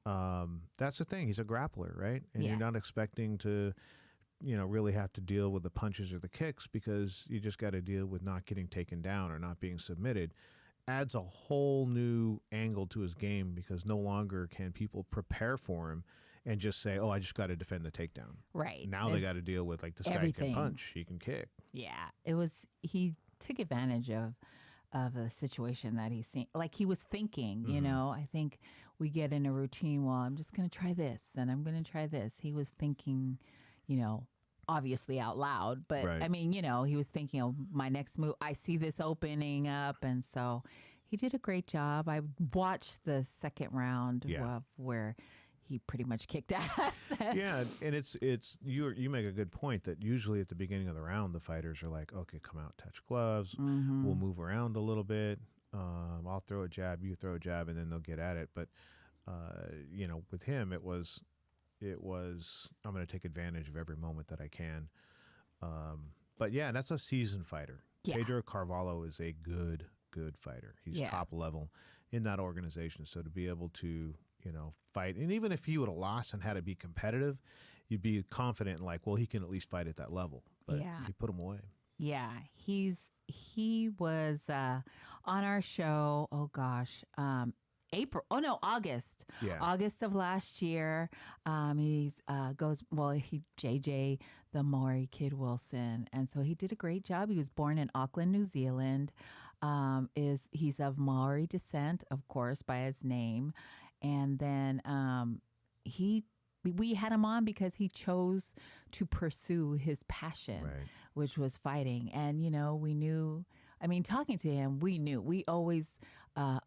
E: that's the thing. He's a grappler, right? And you're not expecting to, really have to deal with the punches or the kicks, because you just got to deal with not getting taken down or not being submitted. Adds a whole new angle to his game, because no longer can people prepare for him and just say, "Oh, I just got to defend the takedown."
A: right.
E: Now they got to deal with, like, this
A: everything.
E: guy can punch, he can kick.
A: Yeah, he took advantage of a situation that he's seen. Like, he was thinking, I think we get in a routine, well, I'm just going to try this and I'm going to try this. He was thinking, obviously out loud, but
E: Right.
A: I mean, he was thinking, oh, my next move, I see this opening up. And so he did a great job. I watched the second round where he pretty much kicked ass.
E: Yeah, and it's you make a good point that usually at the beginning of the round the fighters are like, okay, come out, touch gloves, we'll move around a little bit, I'll throw a jab, you throw a jab, and then they'll get at it. But with him it was I'm going to take advantage of every moment that I can. But yeah, that's a seasoned fighter.
A: Yeah.
E: Pedro Carvalho is a good fighter. He's top level in that organization. So to be able to fight, and even if he would have lost and had to be competitive, you'd be confident, like, well, he can at least fight at that level. But he put him away.
A: Yeah, he was on our show. Oh gosh, August.
E: Yeah.
A: August of last year. He JJ the Maori Kid Wilson, and so he did a great job. He was born in Auckland, New Zealand. He's of Maori descent, of course, by his name. And then we had him on because he chose to pursue his passion, which was fighting. And, we knew, talking to him, we always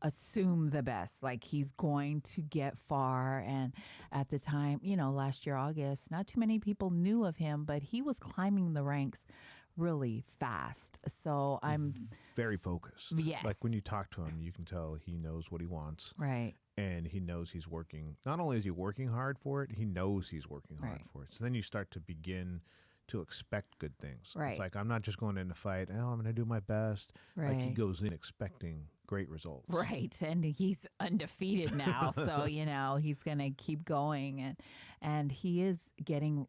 A: assume the best, like he's going to get far. And at the time, last year, August, not too many people knew of him, but he was climbing the ranks really fast. So I'm
E: very focused.
A: Yes.
E: Like when you talk to him, you can tell he knows what he wants.
A: Right.
E: And he knows he's working. Not only is he working hard for it, he knows he's working hard for it. So then you start to begin to expect good things.
A: Right.
E: It's like, I'm not just going in to fight, I'm going to do my best.
A: Right.
E: Like, he goes in expecting great results.
A: Right. And he's undefeated now. So, he's going to keep going. And he is getting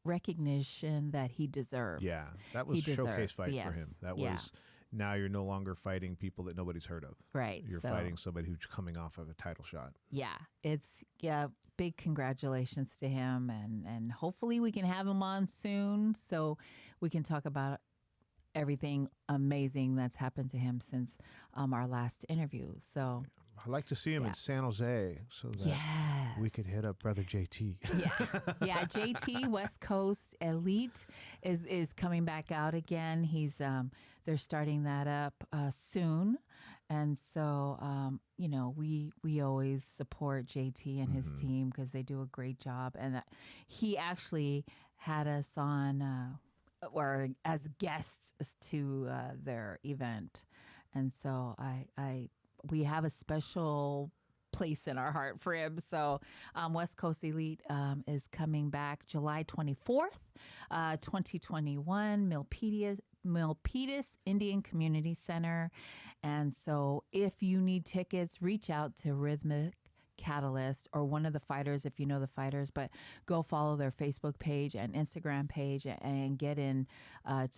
A: recognition that he deserves.
E: Yeah. That was a showcase fight for him. That was, now you're no longer fighting people that nobody's heard of.
A: Right.
E: You're fighting somebody who's coming off of a title shot.
A: Yeah. Big congratulations to him. And hopefully we can have him on soon so we can talk about everything amazing that's happened to him since our last interview. So
E: I'd like to see him in San Jose so that we could hit up Brother JT.
A: Yeah, JT West Coast Elite is coming back out again. He's they're starting that up soon, and so we always support JT and his team because they do a great job. And he actually had us on or as guests to their event, and so we have a special place in our heart for him. So West Coast Elite is coming back July 24th, 2021, Milpitas Indian Community Center. And so if you need tickets, reach out to Rhythmic Catalyst or one of the fighters if you know the fighters, but go follow their Facebook page and Instagram page and get in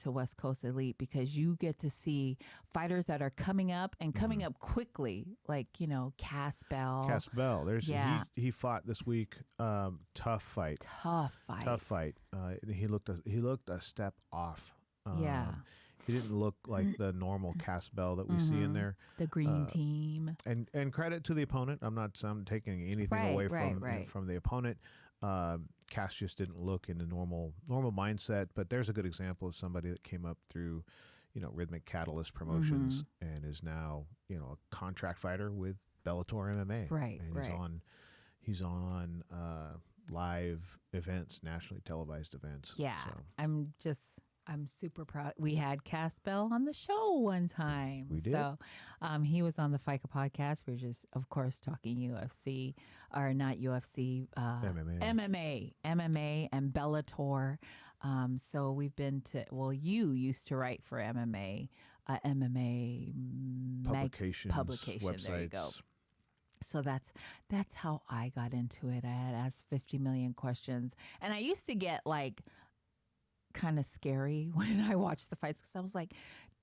A: to West Coast Elite, because you get to see fighters that are coming up and coming up quickly, like Cass Bell.
E: He fought this week. Tough fight. He looked a step off. He didn't look like the normal Cass Bell that we see in there.
A: The green team.
E: And credit to the opponent. I'm taking anything away from the opponent. Cass just didn't look in the normal mindset. But there's a good example of somebody that came up through, Rhythmic Catalyst Promotions, and is now, a contract fighter with Bellator MMA.
A: Right,
E: And
A: right.
E: he's on live events, nationally televised events.
A: Yeah,
E: So
A: I'm super proud. We had Cass Bell on the show one time.
E: We did.
A: So he was on the Faika podcast. We were just, of course, talking UFC, or not UFC, MMA, and Bellator. So we've been to, well, you used to write for MMA, MMA
E: publications,
A: publication. There you go.
E: websites.
A: So that's how I got into it. I had asked 50 million questions, and I used to get like kind of scary when I watched the fights because I was like,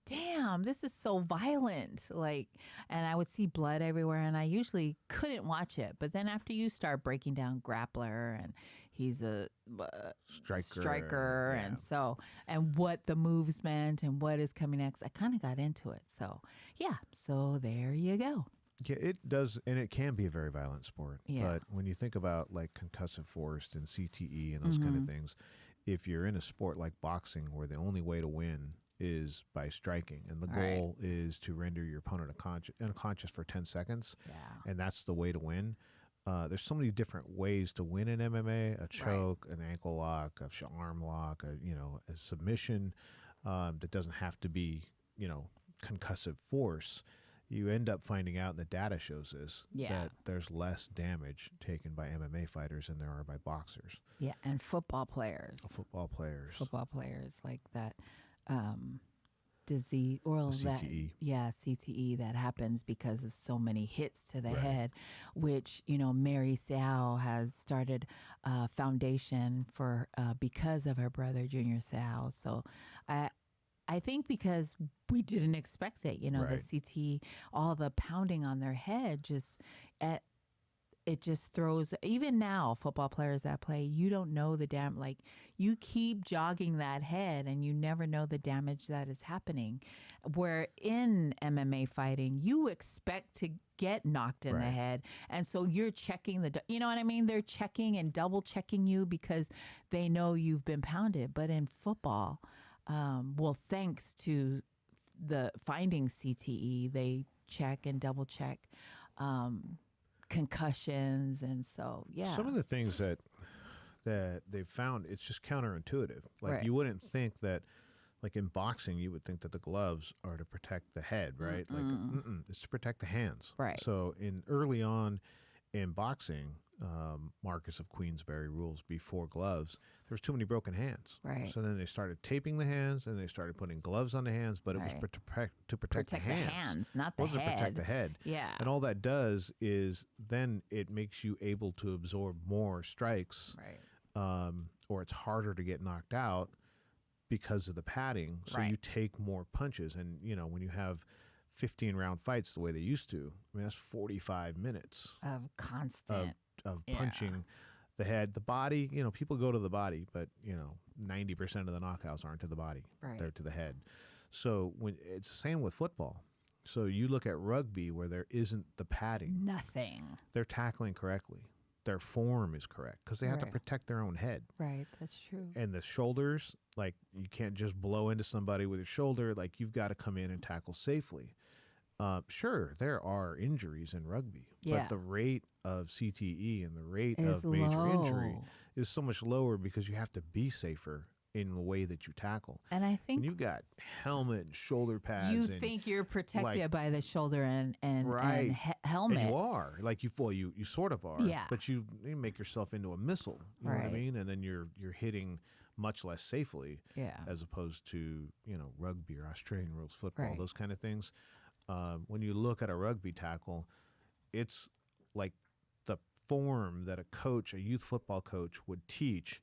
A: damn, this is so violent. Like, and I would see blood everywhere, and I usually couldn't watch it. But then after you start breaking down Grappler, and he's a striker,
E: yeah.
A: and so, and what the moves meant and what is coming next, I kind of got into it. So yeah, so there you go.
E: Yeah, it does, and it can be a very violent sport.
A: Yeah.
E: But when you think about like concussive force and CTE and those kind of things, if you're in a sport like boxing where the only way to win is by striking, and the goal is to render your opponent unconscious for 10 seconds, and that's the way to win. There's so many different ways to win in MMA: a choke, an ankle lock, a arm lock, a submission. That doesn't have to be, concussive force. You end up finding out, and the data shows this, that there's less damage taken by MMA fighters than there are by boxers.
A: Yeah, and football players.
E: Football players
A: Like that disease, or that
E: CTE.
A: CTE that happens because of so many hits to the head, which Mary Seau has started a foundation for because of her brother Junior Seau. So I think because we didn't expect it, the CTE, all the pounding on their head, it just throws. Even now, football players that play, you don't know the like you keep jogging that head and you never know the damage that is happening. Where in MMA fighting, you expect to get knocked in the head, and so you're checking you know what I mean? They're checking and double checking you because they know you've been pounded. But in football, thanks to the finding CTE, they check and double check concussions, and so
E: Some of the things that they've found, it's just counterintuitive. Like you wouldn't think that, like in boxing, you would think that the gloves are to protect the head, right? Like it's to protect the hands.
A: Right.
E: So early on in boxing, Marcus of Queensberry rules before gloves, there was too many broken hands.
A: Right.
E: So then they started taping the hands, and they started putting gloves on the hands, but it was to protect the hands.
A: Not the
E: It wasn't
A: head.
E: to protect the head.
A: Yeah.
E: And all that does is then it makes you able to absorb more strikes, or it's harder to get knocked out because of the padding. So you take more punches, and when you have 15-round fights the way they used to, I mean, that's 45 minutes
A: Of constant.
E: of punching the head, the body. People go to the body, but 90% of the knockouts aren't to the body; they're to the head. So when it's the same with football. So you look at rugby where there isn't the padding.
A: Nothing.
E: They're tackling correctly. Their form is correct because they have to protect their own head.
A: Right, that's true.
E: And the shoulders, like you can't just blow into somebody with your shoulder. Like you've got to come in and tackle safely. Sure, there are injuries in rugby, but the rate of CTE and the rate of major injury is so much lower because you have to be safer in the way that you tackle.
A: And I think
E: when you've got helmet and shoulder pads,
A: you think you're protected by the shoulder and helmet.
E: And you are, like you sort of are.
A: Yeah.
E: But you make yourself into a missile. You know what I mean? And then you're hitting much less safely.
A: Yeah.
E: As opposed to rugby or Australian rules football, those kind of things. When you look at a rugby tackle, it's like the form that a youth football coach would teach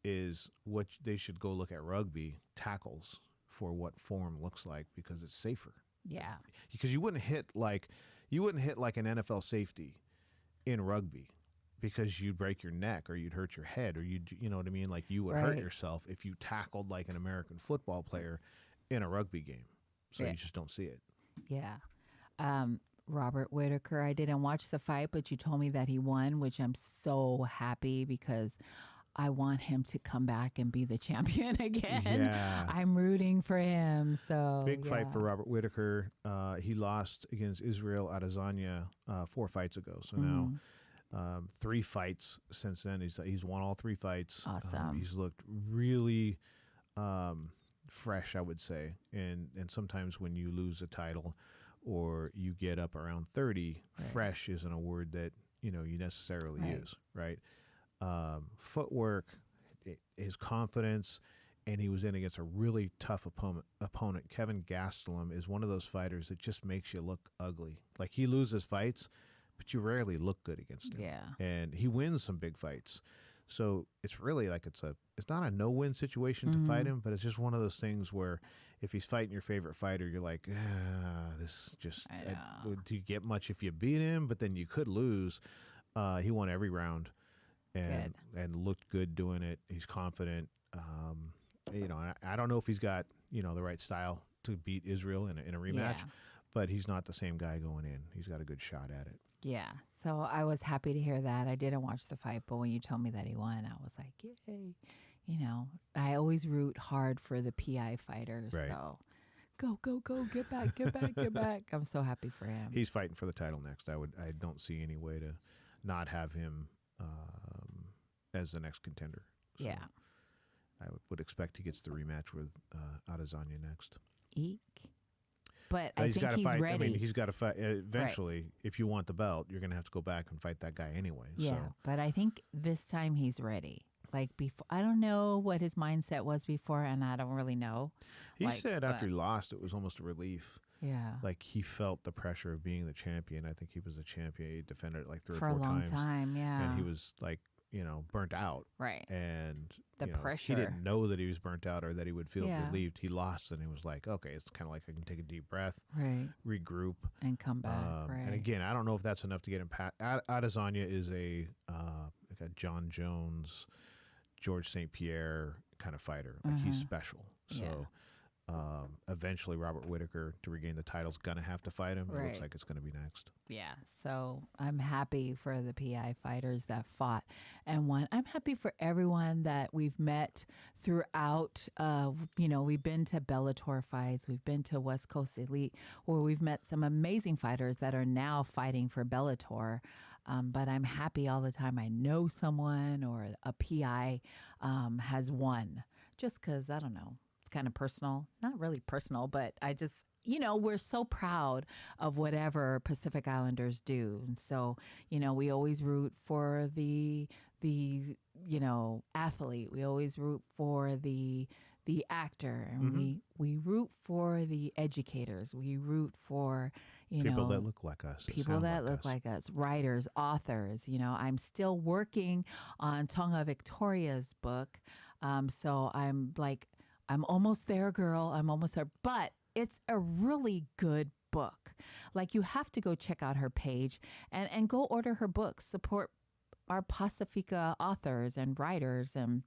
E: is what they should go look at rugby tackles for what form looks like, because it's safer.
A: Yeah.
E: Because you wouldn't hit like an NFL safety in rugby because you'd break your neck or you'd hurt your head or you know what I mean? Like you would hurt yourself if you tackled like an American football player in a rugby game. So you just don't see it.
A: Yeah. Robert Whitaker, I didn't watch the fight, but you told me that he won, which I'm so happy because I want him to come back and be the champion again.
E: Yeah.
A: I'm rooting for him. So
E: Big fight
A: yeah.
E: for Robert Whitaker. He lost against Israel Adesanya 4 fights ago. So now 3 fights since then. He's won all 3 fights.
A: Awesome.
E: He's looked really fresh, I would say. And sometimes when you lose a title or you get up around 30, fresh isn't a word that you necessarily use, right? Footwork, his confidence, and he was in against a really tough opponent. Kevin Gastelum is one of those fighters that just makes you look ugly. Like, he loses fights, but you rarely look good against him.
A: Yeah.
E: And he wins some big fights. So it's really like it's not a no-win situation to fight him, but it's just one of those things where if he's fighting your favorite fighter, you're like, this just do you get much if you beat him? But then you could lose. He won every round and looked good doing it. He's confident. I don't know if he's got the right style to beat Israel in a rematch, but he's not the same guy going in. He's got a good shot at it.
A: Yeah. So I was happy to hear that. I didn't watch the fight, but when you told me that he won, I was like, yay. I always root hard for the PI fighters.
E: Right.
A: So go, get back, get back. I'm so happy for him.
E: He's fighting for the title next. I don't see any way to not have him as the next contender. So
A: yeah.
E: I would expect he gets the rematch with Adesanya next.
A: Eek. But I
E: He's
A: think
E: gotta
A: he's
E: fight.
A: ready.
E: I mean, he's got to fight. Eventually, if you want the belt, you're going to have to go back and fight that guy anyway.
A: Yeah,
E: So.
A: but I think this time he's ready. Like before, I don't know what his mindset was before, and I don't really know.
E: He said after he lost, it was almost a relief.
A: Yeah.
E: Like, he felt the pressure of being the champion. I think he was a champion. He defended it like 3 or 4
A: For a long
E: times.
A: time, yeah.
E: And he was like, burnt out.
A: Right.
E: And
A: The pressure.
E: He didn't know that he was burnt out or that he would feel
A: Yeah.
E: relieved. He lost, and he was like, okay, it's kind of like I can take a deep breath,
A: Right.
E: regroup,
A: And come back. Right.
E: And again, I don't know if that's enough to get him past. Adesanya is like a John Jones, George St. Pierre kind of fighter. Like, he's special. So eventually Robert Whitaker, to regain the title, is going to have to fight him. It looks like it's going to be next.
A: Yeah. So I'm happy for the PI fighters that fought and won. I'm happy for everyone that we've met throughout. We've been to Bellator fights. We've been to West Coast Elite, where we've met some amazing fighters that are now fighting for Bellator. But I'm happy all the time I know someone or a PI has won, just because, I don't know, it's kind of personal. Not really personal, but I just, we're so proud of whatever Pacific Islanders do. And so, we always root for the athlete. We always root for the actor, and we root for the educators. We root for
E: people that look like us.
A: People that look like us, writers, authors. I'm still working on Tonga Victoria's book, so I'm almost there, girl. I'm almost there, but it's a really good book. Like, you have to go check out her page and go order her books. Support our Pacifica authors and writers, and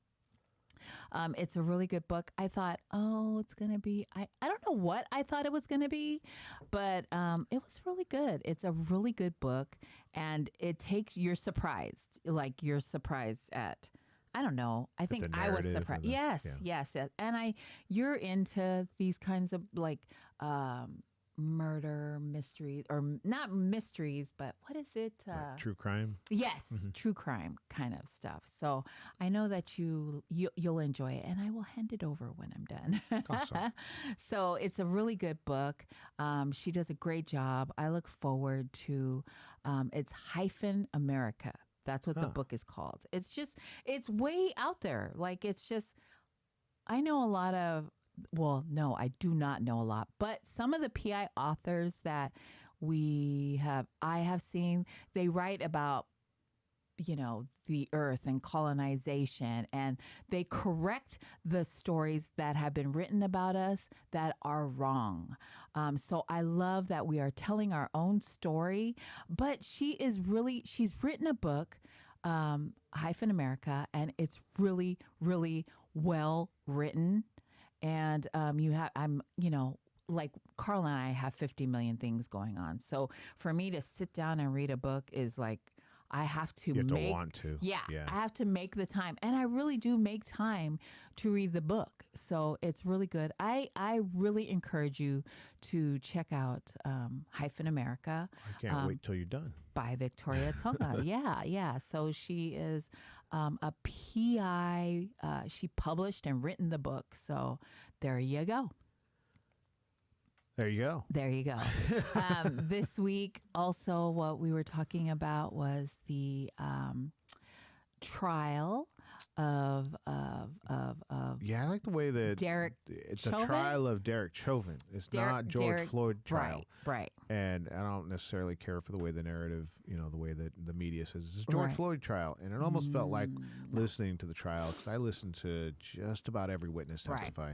A: it's a really good book. I thought, it's going to be, I don't know what I thought it was going to be, but it was really good. It's a really good book, and you're surprised. Like, you're surprised at, I don't know. I think I was surprised. Yes. And you're into these kinds of murder mysteries, or not mysteries, but what is it?
E: Like true crime.
A: Yes, true crime kind of stuff. So I know that you'll enjoy it, and I will hand it over when I'm done.
E: Awesome.
A: So it's a really good book. She does a great job. I look forward to it's Hyphen America. That's what the book is called. It's way out there. Like, I know a lot of, well, no, I do not know a lot, but some of the PI authors that I have seen, they write about, the earth and colonization, and they correct the stories that have been written about us that are wrong. So I love that we are telling our own story, but she's written a book, Hyphen America, and it's really, really well written. And like Carl and I have 50 million things going on. So for me to sit down and read a book is like, I have to
E: You have to
A: make
E: want to.
A: yeah,
E: Yeah.
A: I have to make the time, and I really do make time to read the book. So it's really good. I really encourage you to check out Hyphen America
E: I can't wait till you're done.
A: by Victoria Tonga. Yeah. So she is a PI. She published and written the book. So there you go.
E: There you go.
A: There you go. This week, also, what we were talking about was the trial of
E: Yeah, I like the way that
A: Derek
E: it's the
A: Chauvin?
E: trial of Derek Chauvin. It's not George
A: Derek-
E: Floyd trial.
A: Right.
E: And I don't necessarily care for the way the narrative, the way that the media says it's George
A: Right.
E: Floyd trial. And it almost felt like listening to the trial, because I listened to just about every witness
A: Right.
E: testify.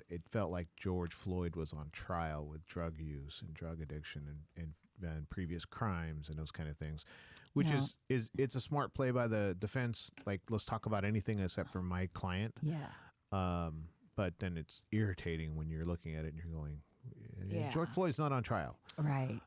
E: It felt like George Floyd was on trial with drug use and drug addiction and previous crimes and those kind of things, which
A: Yeah.
E: is it's a smart play by the defense. Like, let's talk about anything except for my client.
A: Yeah.
E: But then it's irritating when you're looking at it and you're going,
A: Yeah.
E: George Floyd's not on trial.
A: Right.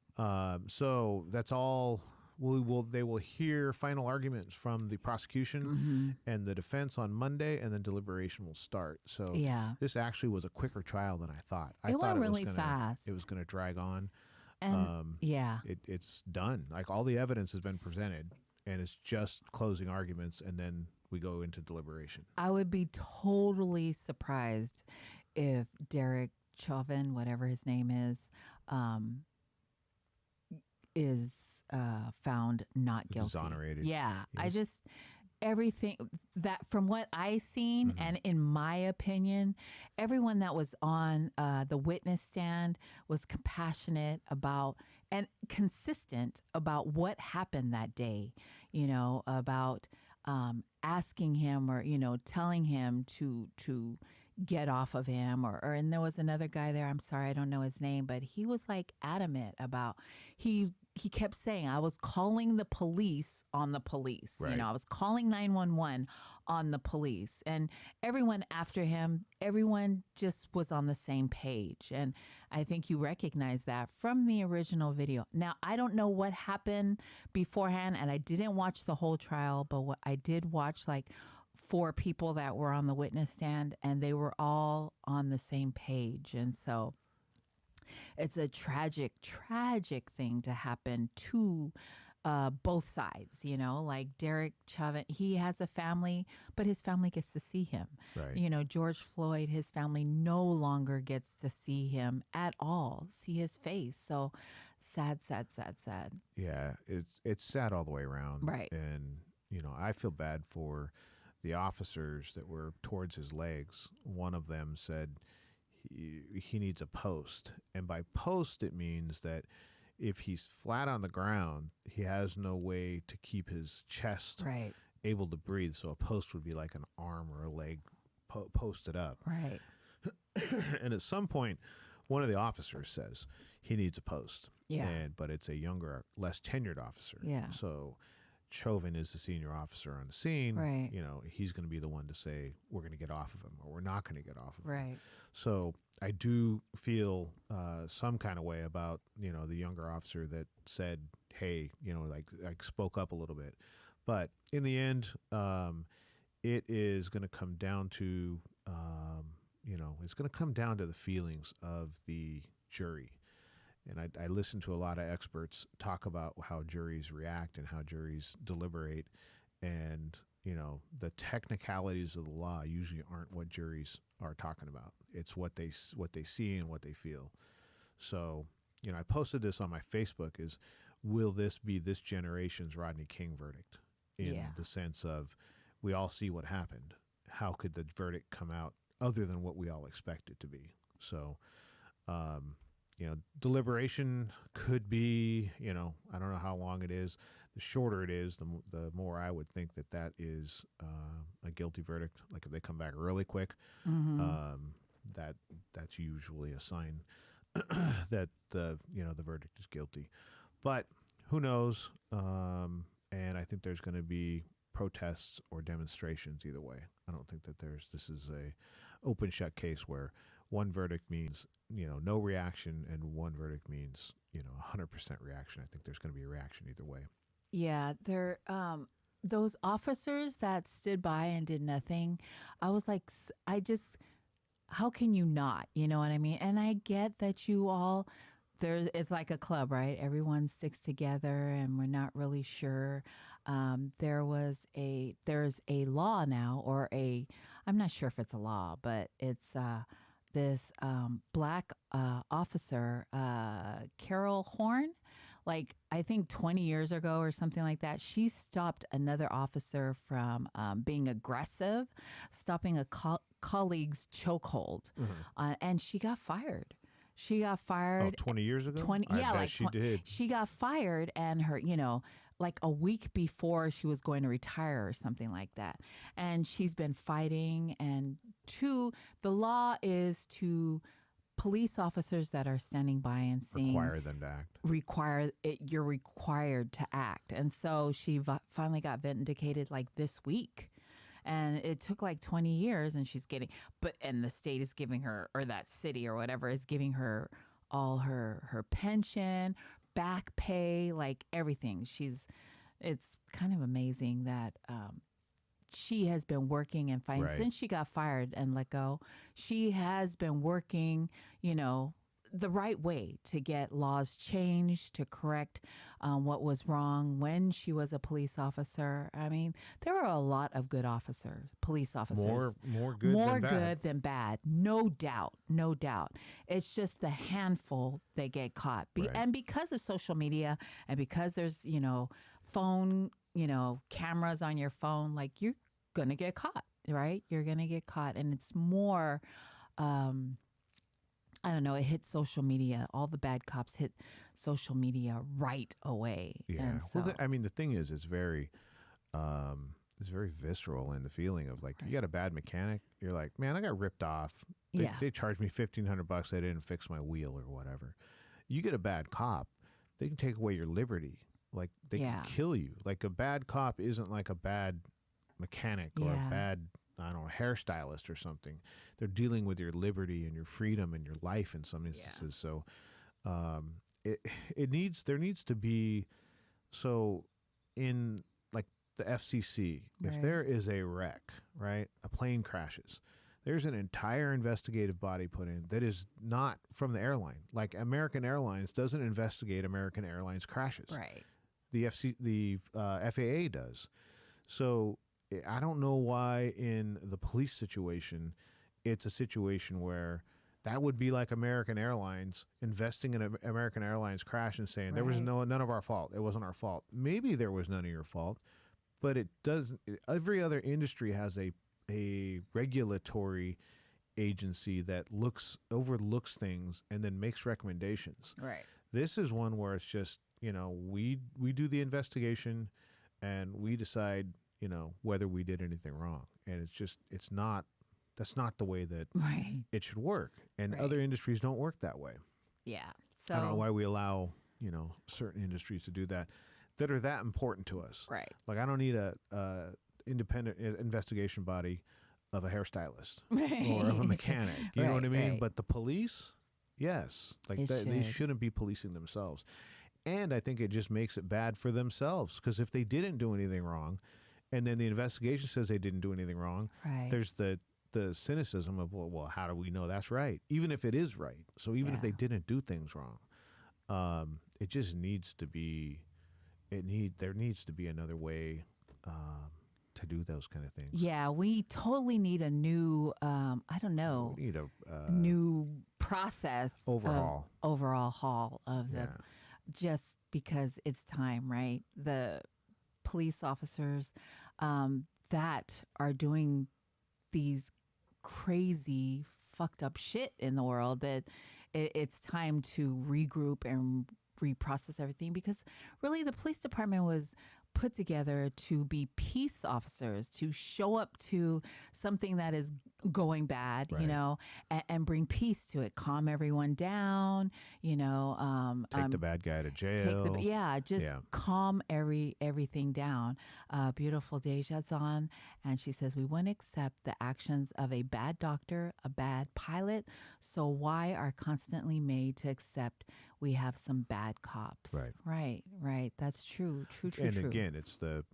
E: So that's all. They will hear final arguments from the prosecution
A: Mm-hmm.
E: and the defense on Monday, and then deliberation will start. So
A: Yeah.
E: this actually was a quicker trial than I thought. I
A: It
E: thought
A: went
E: was
A: really
E: gonna-
A: fast.
E: It was going to drag on.
A: And yeah.
E: It's done. Like, all the evidence has been presented, and it's just closing arguments, and then we go into deliberation.
A: I would be totally surprised if Derek Chauvin, whatever his name is found not guilty.
E: Exonerated.
A: Yeah. I
E: Yes.
A: just, everything that from what I seen, and in my opinion, everyone that was on the witness stand was compassionate about and consistent about what happened that day, about asking him or, telling him to get off of him and there was another guy there, I'm sorry, I don't know his name, but he was like adamant about he kept saying, I was calling the police on the police.
E: Right.
A: I was calling 911 on the police. And everyone after him, everyone just was on the same page. And I think you recognize that from the original video. Now, I don't know what happened beforehand, and I didn't watch the whole trial, but what I did watch, like, 4 people that were on the witness stand, and they were all on the same page. And so it's a tragic thing to happen to both sides, like Derek Chauvin, he has a family, but his family gets to see him.
E: Right.
A: George Floyd, his family no longer gets to see him at all, see his face. So sad.
E: Yeah, it's sad all the way around.
A: Right.
E: And, I feel bad for the officers that were towards his legs. One of them said he needs a post. And by post, it means that if he's flat on the ground, he has no way to keep his chest
A: Right.
E: able to breathe. So a post would be like an arm or a leg posted up.
A: Right.
E: And at some point, one of the officers says he needs a post.
A: Yeah.
E: But it's a younger, less tenured officer.
A: Yeah.
E: So Chauvin is the senior officer on the scene.
A: Right.
E: He's going to be the one to say, we're going to get off of him or we're not going to get off of him.
A: Right.
E: So I do feel some kind of way about, the younger officer that said, hey, like spoke up a little bit. But in the end, it is going to come down to, it's going to come down to the feelings of the jury. And I listen to a lot of experts talk about how juries react and how juries deliberate. And, the technicalities of the law usually aren't what juries are talking about. It's what they see and what they feel. So, I posted this on my Facebook is, will this be this generation's Rodney King verdict? In the sense of, we all see what happened. How could the verdict come out other than what we all expect it to be? So, deliberation could be, I don't know how long it is. The shorter it is, the more I would think that is a guilty verdict. Like, if they come back really quick, that's usually a sign that the verdict is guilty. But who knows? And I think there's going to be protests or demonstrations either way. I don't think that this is a open shut case where one verdict means, no reaction, and one verdict means, 100% reaction. I think there's going to be a reaction either way.
A: Yeah, they're those officers that stood by and did nothing. I was like, I just, how can you not? You know what I mean? And I get that you all, it's like a club, right? Everyone sticks together, and we're not really sure. There's a law now, or I'm not sure if it's a law, but it's this black officer, Carol Horn. Like, I think 20 years ago or something like that, she stopped another officer from being aggressive, stopping a colleague's chokehold, and she got fired. She got
E: Oh,
A: fired
E: 20 years ago?
A: 20,
E: I
A: yeah,
E: bet
A: like
E: she did.
A: she got fired, and her, like a week before she was going to retire or something like that. And she's been fighting. And the law is to police officers that are standing by and seeing,
E: Require them to act.
A: you're required to act. And so she finally got vindicated like this week. And it took like 20 years, and and the state is giving her, or that city or whatever is giving her all her pension, back pay, like everything. It's kind of amazing that she has been working and fighting
E: Right.
A: since she got fired and let go. She has been working, the right way to get laws changed, to correct what was wrong when she was a police officer. I mean, there are a lot of good police officers.
E: More good
A: More
E: than bad.
A: good than bad. No doubt. No doubt. It's just the handful that get caught.
E: Right.
A: And because of social media, and because there's, phone, cameras on your phone, like, you're going to get caught, right? You're going to get caught. And it's more, I don't know, it hits social media. All the bad cops hit social media right away.
E: Yeah.
A: And
E: Well,
A: so,
E: the thing is, it's very visceral in the feeling of, like, you got a bad mechanic. You're like, man, I got ripped off.
A: Yeah.
E: They charged me $1,500. They didn't fix my wheel or whatever. You get a bad cop, they can take away your liberty. Like, they
A: Yeah.
E: can kill you. Like, a bad cop isn't like a bad mechanic or
A: Yeah.
E: a bad, I don't know, hairstylist or something. They're dealing with your liberty and your freedom and your life in some instances. So there needs to be, so in like the FCC, if
A: Right.
E: there is a wreck, right, a plane crashes, there's an entire investigative body put in that is not from the airline. Like, American Airlines doesn't investigate American Airlines crashes.
A: right.
E: The FAA does. So I don't know why in the police situation, it's a situation where that would be like American Airlines investing in an American Airlines crash and saying there was
A: Right.
E: none of our fault. It wasn't our fault. Maybe there was none of your fault, but it doesn't. Every other industry has a regulatory agency that overlooks things and then makes recommendations.
A: Right.
E: This is one where it's just, we do the investigation and we decide, whether we did anything wrong. And that's not the way that
A: Right.
E: it should work. And
A: Right.
E: other industries don't work that way.
A: Yeah. So,
E: I don't know why we allow, certain industries to do that are that important to us.
A: right.
E: Like, I don't need a independent investigation body of a hairstylist or of a mechanic. You know what I
A: Right,
E: mean?
A: right.
E: But the police, yes, like
A: It
E: they
A: should.
E: shouldn't be policing themselves. And I think it just makes it bad for themselves, because if they didn't do anything wrong, and then the investigation says they didn't do anything wrong,
A: Right.
E: there's the cynicism of, well, how do we know that's right? Even if it is right. So even if
A: Yeah.
E: they didn't do things wrong, it just needs to be, there needs to be another way to do those kind of things.
A: Yeah, we totally need a new, I don't know,
E: We need a
A: new process
E: overhaul.
A: overall haul of the,
E: Yeah.
A: just because it's time, right? The police officers that are doing these crazy fucked up shit in the world, that it's time to regroup and reprocess everything, because really the police department was put together to be peace officers, to show up to something that is going bad,
E: Right.
A: and bring peace to it, calm everyone down,
E: Take the bad guy to jail.
A: just calm everything down. Beautiful Deja's on, and she says we wouldn't accept the actions of a bad doctor, a bad pilot. So why are constantly made to accept we have some bad cops? Right. That's true.
E: And
A: True.
E: again, it's the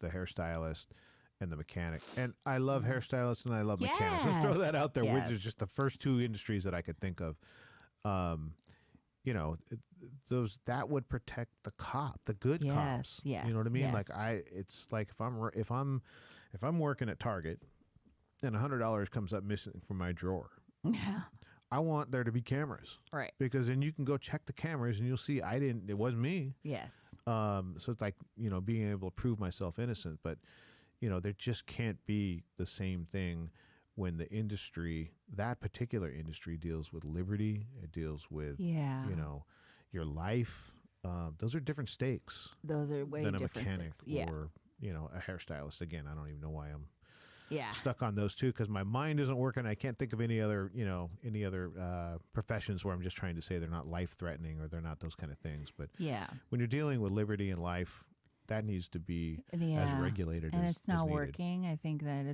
E: hairstylist and the mechanic. And I love hairstylists and I love mechanics. Let's throw that out there, which is just the first two industries that I could think of. Those that would protect the cop, the good cops.
A: Yes.
E: You know what I mean?
A: Yes.
E: Like it's like if I'm working at Target and $100 comes up missing from my drawer,
A: Yeah.
E: I want there to be cameras.
A: Right.
E: Because then you can go check the cameras and you'll see it wasn't me.
A: Yes.
E: So it's like, being able to prove myself innocent, but there just can't be the same thing when that particular industry deals with liberty. It deals with, your life. Those are different stakes
A: Those are way
E: than a
A: different
E: mechanic
A: stakes. Yeah.
E: or, a hairstylist. Again, I don't even know why I'm
A: Yeah.
E: stuck on those two because my mind isn't working. I can't think of any other professions where I'm just trying to say they're not life threatening or they're not those kind of things. But
A: Yeah.
E: when you're dealing with liberty and life, that needs to be as regulated
A: and
E: as
A: it's not
E: as needed.
A: working. I think that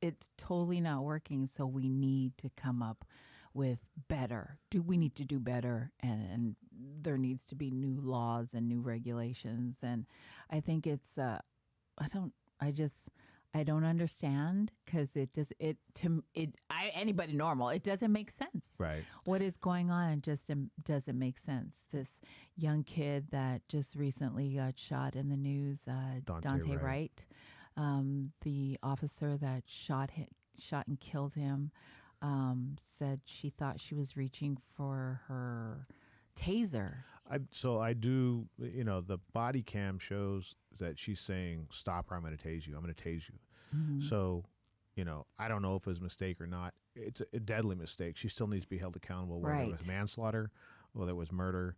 A: it's totally not working. So we need to come up with better. We need to do better, and there needs to be new laws and new regulations. And I think it's I don't understand because anybody normal, it doesn't make sense.
E: Right.
A: What is going on? It just doesn't make sense. This young kid that just recently got shot in the news, Dante Wright, the officer that shot and killed him, said she thought she was reaching for her taser.
E: I do, the body cam shows that she's saying, stop or I'm going to tase you. I'm going to tase you.
A: Mm-hmm.
E: So, I don't know if it was a mistake or not. It's a deadly mistake. She still needs to be held accountable, whether it was manslaughter, whether it was murder,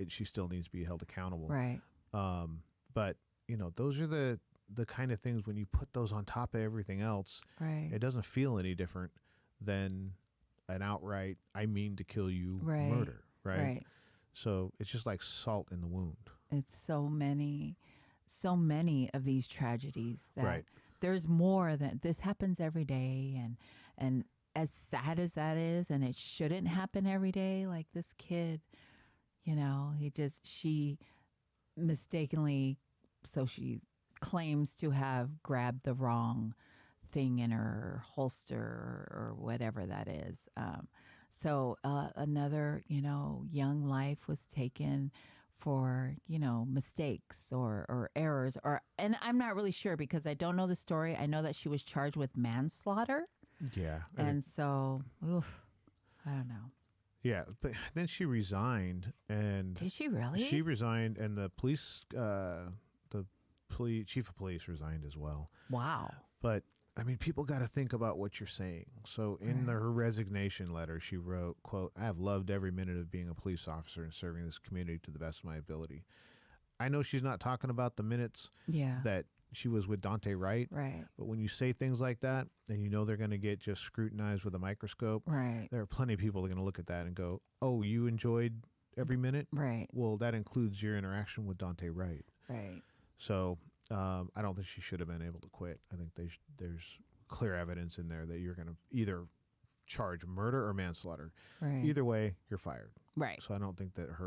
E: she still needs to be held accountable.
A: Right.
E: But, those are the kind of things when you put those on top of everything else,
A: Right.
E: it doesn't feel any different than an outright, I mean to kill you murder. Right. So it's just like salt in the wound.
A: It's so many of these tragedies that there's more that this happens every day, and as sad as that is, and it shouldn't happen every day. Like this kid, she mistakenly, so she claims to have grabbed the wrong thing in her holster or whatever that is. So another, young life was taken for, mistakes or errors and I'm not really sure because I don't know the story. I know that she was charged with manslaughter.
E: Yeah.
A: And so, I don't know.
E: Yeah. But then she resigned and.
A: Did she really?
E: She resigned and the chief of police resigned as well.
A: Wow.
E: But I mean, people got to think about what you're saying. So in her resignation letter, she wrote, quote, I have loved every minute of being a police officer and serving this community to the best of my ability. I know she's not talking about the minutes that she was with Dante Wright.
A: Right.
E: But when you say things like that and they're going to get just scrutinized with a microscope,
A: right.
E: there are plenty of people that are going to look at that and go, oh, you enjoyed every minute?
A: Right.
E: Well, that includes your interaction with Dante Wright.
A: Right.
E: So I don't think she should have been able to quit. I think there's clear evidence in there that you're going to either charge murder or manslaughter.
A: Right.
E: Either way, you're fired.
A: Right.
E: So I don't think that I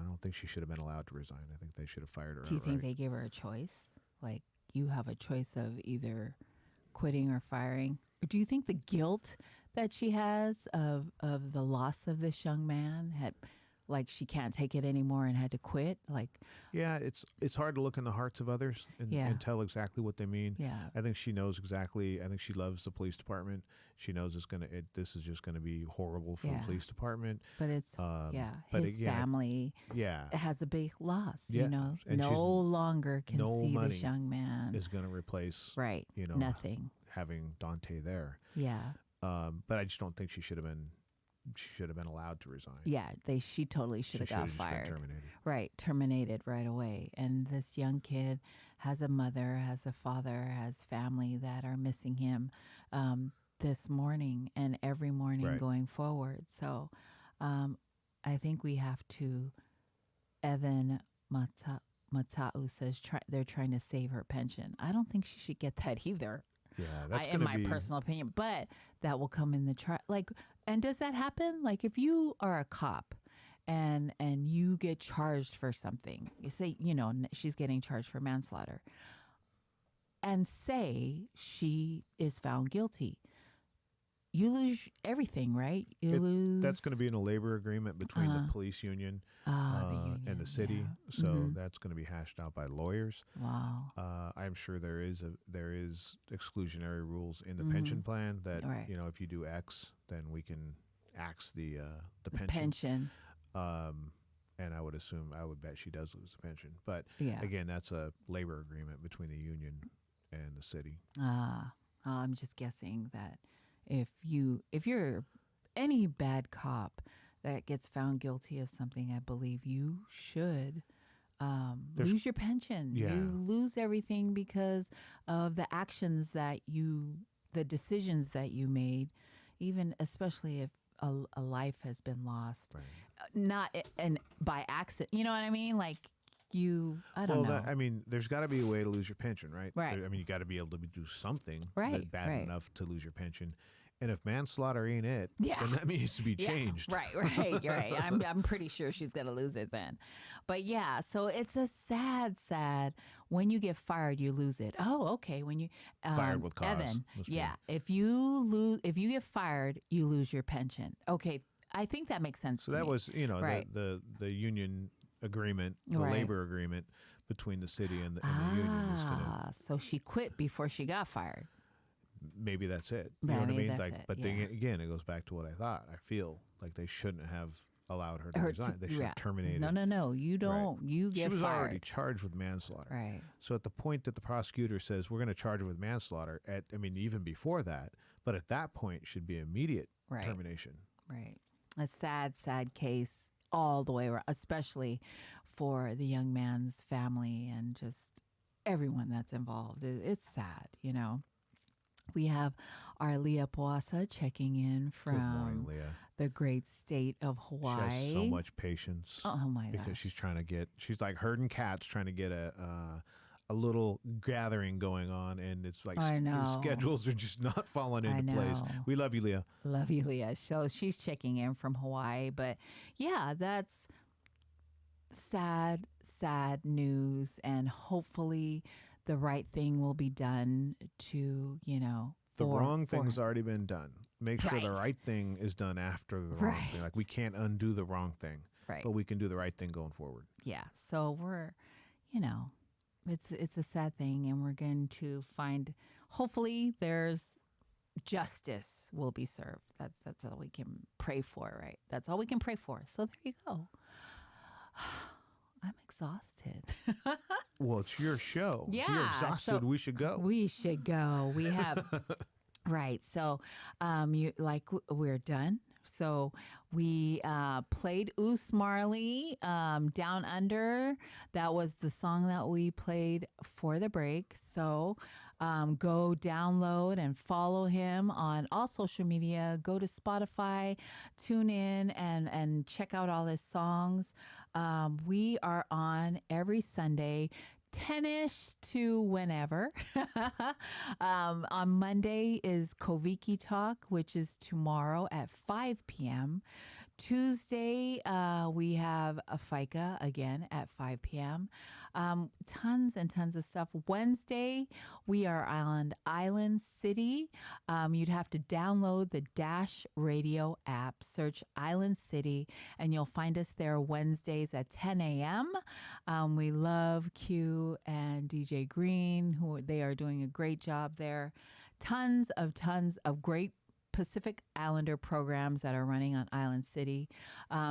E: don't think she should have been allowed to resign. I think they should have fired her.
A: Do you think
E: outright.
A: they gave her a choice? Like you have a choice of either quitting or firing? Or do you think the guilt that she has of the loss of this young man had, like she can't take it anymore and had to quit? Like,
E: yeah, it's hard to look in the hearts of others and tell exactly what they mean.
A: Yeah.
E: I think she knows exactly. I think she loves the police department. She knows this is just gonna be horrible for the police department.
A: But it's
E: but
A: his family has a big loss.
E: Yeah. And
A: no longer can see
E: money
A: this young man
E: is gonna replace
A: nothing.
E: having Dante there.
A: Yeah.
E: But I just don't think she should have been she should have been allowed to resign.
A: Yeah, she totally should have
E: She
A: got
E: should have just been
A: fired.
E: terminated.
A: Right, terminated right away. And this young kid has a mother, has a father, has family that are missing him this morning and every morning
E: Right.
A: going forward. So I think we have to. Evan Matau says they're trying to save her pension. I don't think she should get that either.
E: Yeah, that's
A: in
E: going to
A: my
E: be
A: personal opinion, but that will come in the trial. Like, and does that happen? Like, if you are a cop and you get charged for something, you say, she's getting charged for manslaughter, and say she is found guilty, you lose everything, right? You lose.
E: That's going to be in a labor agreement between the police union,
A: the union,
E: and the city.
A: yeah.
E: So that's going to be hashed out by lawyers.
A: Wow.
E: I'm sure there is exclusionary rules in the pension plan that
A: Right.
E: if you do X, then we can axe the pension.
A: Pension.
E: And I would bet she does lose the pension. But
A: Yeah.
E: again, that's a labor agreement between the union and the city.
A: I'm just guessing that if you're any bad cop that gets found guilty of something, I believe you should lose your pension.
E: Yeah.
A: You lose everything because of the actions the decisions that you made, even especially if a life has been lost,
E: Right.
A: not and by accident. You know what I mean? Like I don't know.
E: There's got to be a way to lose your pension, right?
A: Right.
E: You got to be able to do something
A: Right,
E: bad
A: right.
E: enough to lose your pension. And if manslaughter ain't it,
A: Yeah.
E: then that needs to be changed.
A: Yeah, right. I'm pretty sure she's gonna lose it then. But yeah, so it's a sad. When you get fired, you lose it. Oh, okay. When you
E: Fired with cause.
A: Evan,
E: That's
A: yeah. If you get fired, you lose your pension. Okay, I think that makes sense.
E: So
A: to
E: that
A: me.
E: was,
A: Right.
E: the union agreement, the
A: Right.
E: labor agreement between the city and the union is going to.
A: So she quit before she got fired.
E: Maybe that's it. You know what I
A: Maybe
E: mean?
A: that's it,
E: But then
A: yeah.
E: again, it goes back to what I thought. I feel like they shouldn't have allowed her to
A: Her to-
E: resign. They should
A: yeah.
E: have terminated.
A: No. You don't. You get
E: She was
A: fired.
E: already charged with manslaughter.
A: Right.
E: So at the point that the prosecutor says we're going to charge her with manslaughter, even before that, but at that point should be immediate
A: Right.
E: termination.
A: Right. A sad case all the way around, especially for the young man's family and just everyone that's involved. It's sad, We have our Leah Poasa checking in
E: Good morning,
A: from
E: Leah.
A: the great state of Hawaii.
E: She has so much patience.
A: Oh my
E: because
A: gosh.
E: she's like herding cats trying to get a little gathering going on, and it's like
A: I
E: the
A: know.
E: schedules are just not falling into place.
A: know.
E: We love you, Leah.
A: Love you, Leah. So she's checking in from Hawaii. But yeah, that's sad news. And hopefully the right thing will be done to,
E: The wrong
A: for-
E: thing's already been done. Make sure the
A: Right.
E: right thing is done after the wrong thing. Like we can't undo the wrong thing,
A: Right.
E: but we can do the right thing going forward.
A: Yeah. So we're, it's a sad thing, and we're going to find. Hopefully, there's justice will be served. That's all we can pray for, right? That's all we can pray for. So there you go. I'm exhausted.
E: Well, it's your show. If you're
A: Yeah,
E: exhausted,
A: so
E: we should go.
A: We should go. We have right. So, we're done. So we played Oos Marley, Down Under. That was the song that we played for the break. So go download and follow him on all social media. Go to Spotify, tune in, and check out all his songs. We are on every Sunday, 10-ish to whenever. On Monday is Koviki Talk, which is tomorrow at 5 p.m. Tuesday, we have a Faika again at 5 p.m. Tons and tons of stuff. Wednesday, we are on Island City. You'd have to download the Dash Radio app, search Island City, and you'll find us there Wednesdays at 10 a.m. We love Q and DJ Green, who they are doing a great job there. Tons of great Pacific Islander programs that are running on Island City.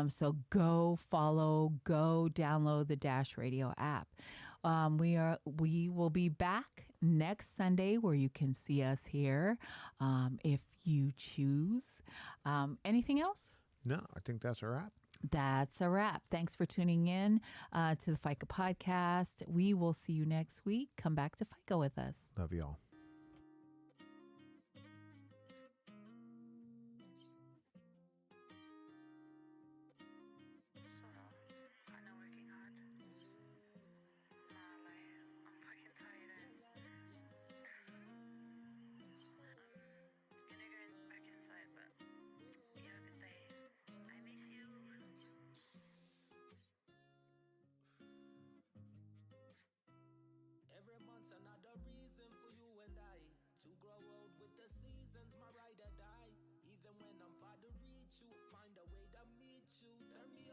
A: So go follow, go download the Dash Radio app. We will be back next Sunday where you can see us here if you choose. Anything else?
E: No, I think that's a wrap.
A: That's a wrap. Thanks for tuning in to the FICA podcast. We will see you next week. Come back to FICA with us.
E: Love y'all.
F: So, I know working hard. Nah, like, I'm fucking tired ass. Gonna go back inside, but you have a good day. I miss you.
B: Every month's another reason for you and I to grow old with the seasons, my ride or die. Even when I'm far to reach you, find a way to meet you. Turn me